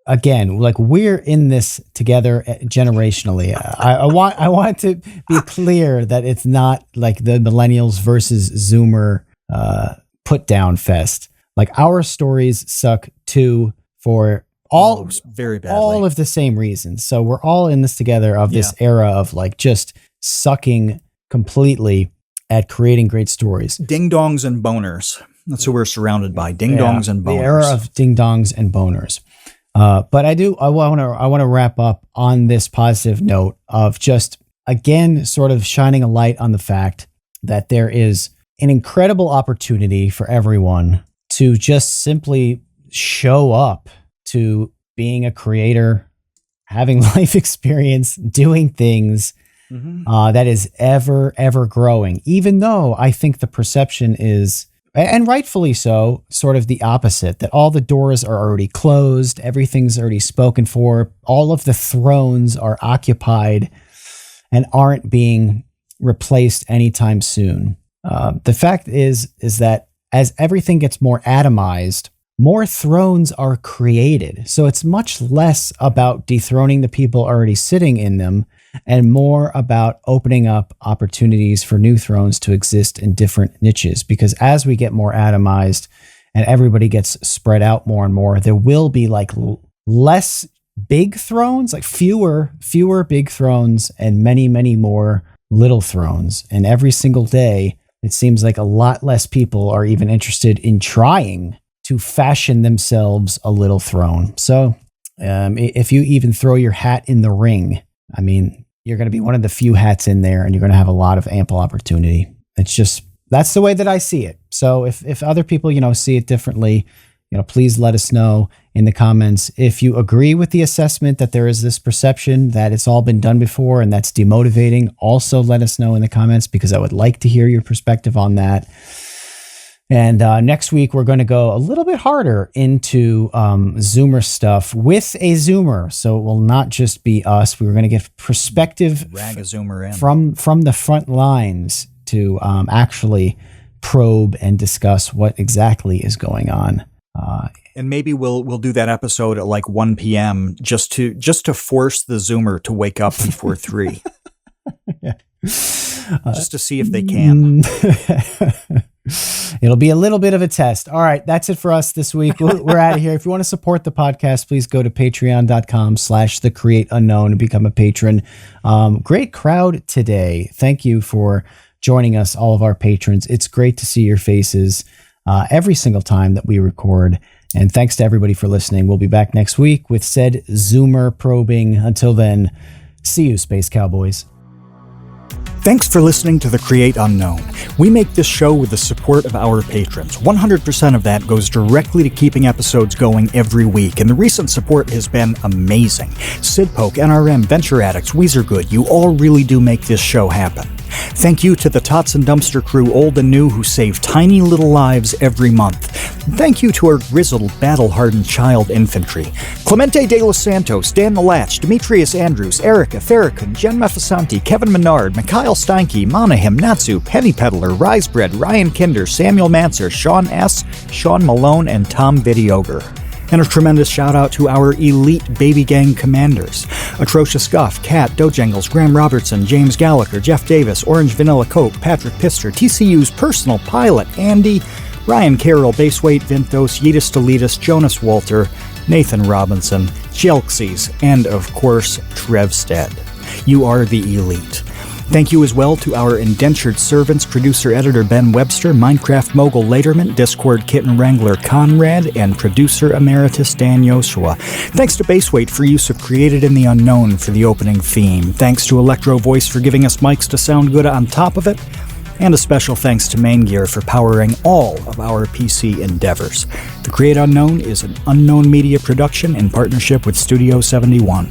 again, like we're in this together generationally. I want to be clear that it's not like the millennials versus Zoomer put down fest. Like our stories suck too for very badly. All of the same reasons. So we're all in this together of this era of like just sucking completely at creating great stories. Ding dongs and boners. That's what we're surrounded by. Ding dongs and boners. The era of ding dongs and boners. But I want to wrap up on this positive note of just again sort of shining a light on the fact that there is an incredible opportunity for everyone to just simply show up to being a creator, having life experience, doing things that is ever growing, even though I think the perception is, and rightfully so, sort of the opposite, that all the doors are already closed, everything's already spoken for, all of the thrones are occupied and aren't being replaced anytime soon. The fact is that as everything gets more atomized, more thrones are created. So it's much less about dethroning the people already sitting in them and more about opening up opportunities for new thrones to exist in different niches. Because as we get more atomized and everybody gets spread out more and more, there will be like less big thrones, like fewer big thrones and many, many more little thrones. And every single day, it seems like a lot less people are even interested in trying to fashion themselves a little throne. So if you even throw your hat in the ring, I mean, you're going to be one of the few hats in there and you're going to have a lot of ample opportunity. It's just, that's the way that I see it. So if other people, see it differently, please let us know in the comments. If you agree with the assessment that there is this perception that it's all been done before and that's demotivating, also let us know in the comments, because I would like to hear your perspective on that. And next week, we're going to go a little bit harder into Zoomer stuff with a Zoomer. So it will not just be us. We're going to get perspective Rag a Zoomer in. from the front lines to actually probe and discuss what exactly is going on. And maybe we'll do that episode at like 1 p.m. just to force the Zoomer to wake up before 3. Yeah. Just to see if they can. It'll be a little bit of a test. All right, that's it for us this week. We're out of here. If you want to support the podcast, please go to patreon.com/thecreateunknown and become a patron. Great crowd today. Thank you for joining us, all of our patrons. It's great to see your faces every single time that we record. And thanks to everybody for listening. We'll be back next week with said Zoomer probing. Until then, see you, Space Cowboys. Thanks for listening to The Create Unknown. We make this show with the support of our patrons. 100% of that goes directly to keeping episodes going every week, and the recent support has been amazing. Sidpoke, NRM, Venture Addicts, Weezergood, you all really do make this show happen. Thank you to the Tots and Dumpster crew, old and new, who save tiny little lives every month. Thank you to our grizzled, battle-hardened child infantry. Clemente de los Santos, Dan the Latch, Demetrius Andrews, Erica, Farrakhan, Jen Mefasanti, Kevin Menard, Mikhail Steinke, Monahim, Natsu, Penny Peddler, Risebread, Ryan Kinder, Samuel Manser, Sean S., Sean Malone, and Tom Videoger. And a tremendous shout out to our elite baby gang commanders: Atrocious Guff, Kat, Dojangles, Graham Robertson, James Gallagher, Jeff Davis, Orange Vanilla Coke, Patrick Pister, TCU's personal pilot, Andy, Ryan Carroll, Baseweight, Vintos, Yeetus Deletus, Jonas Walter, Nathan Robinson, Jelksies, and of course, Trevstead. You are the elite. Thank you as well to our indentured servants, producer-editor Ben Webster, Minecraft mogul Laterman, Discord kitten wrangler Conrad, and producer emeritus Dan Yoshua. Thanks to Baseweight for use of Created in the Unknown for the opening theme. Thanks to Electro Voice for giving us mics to sound good on top of it. And a special thanks to Main Gear for powering all of our PC endeavors. The Create Unknown is an Unknown Media production in partnership with Studio 71.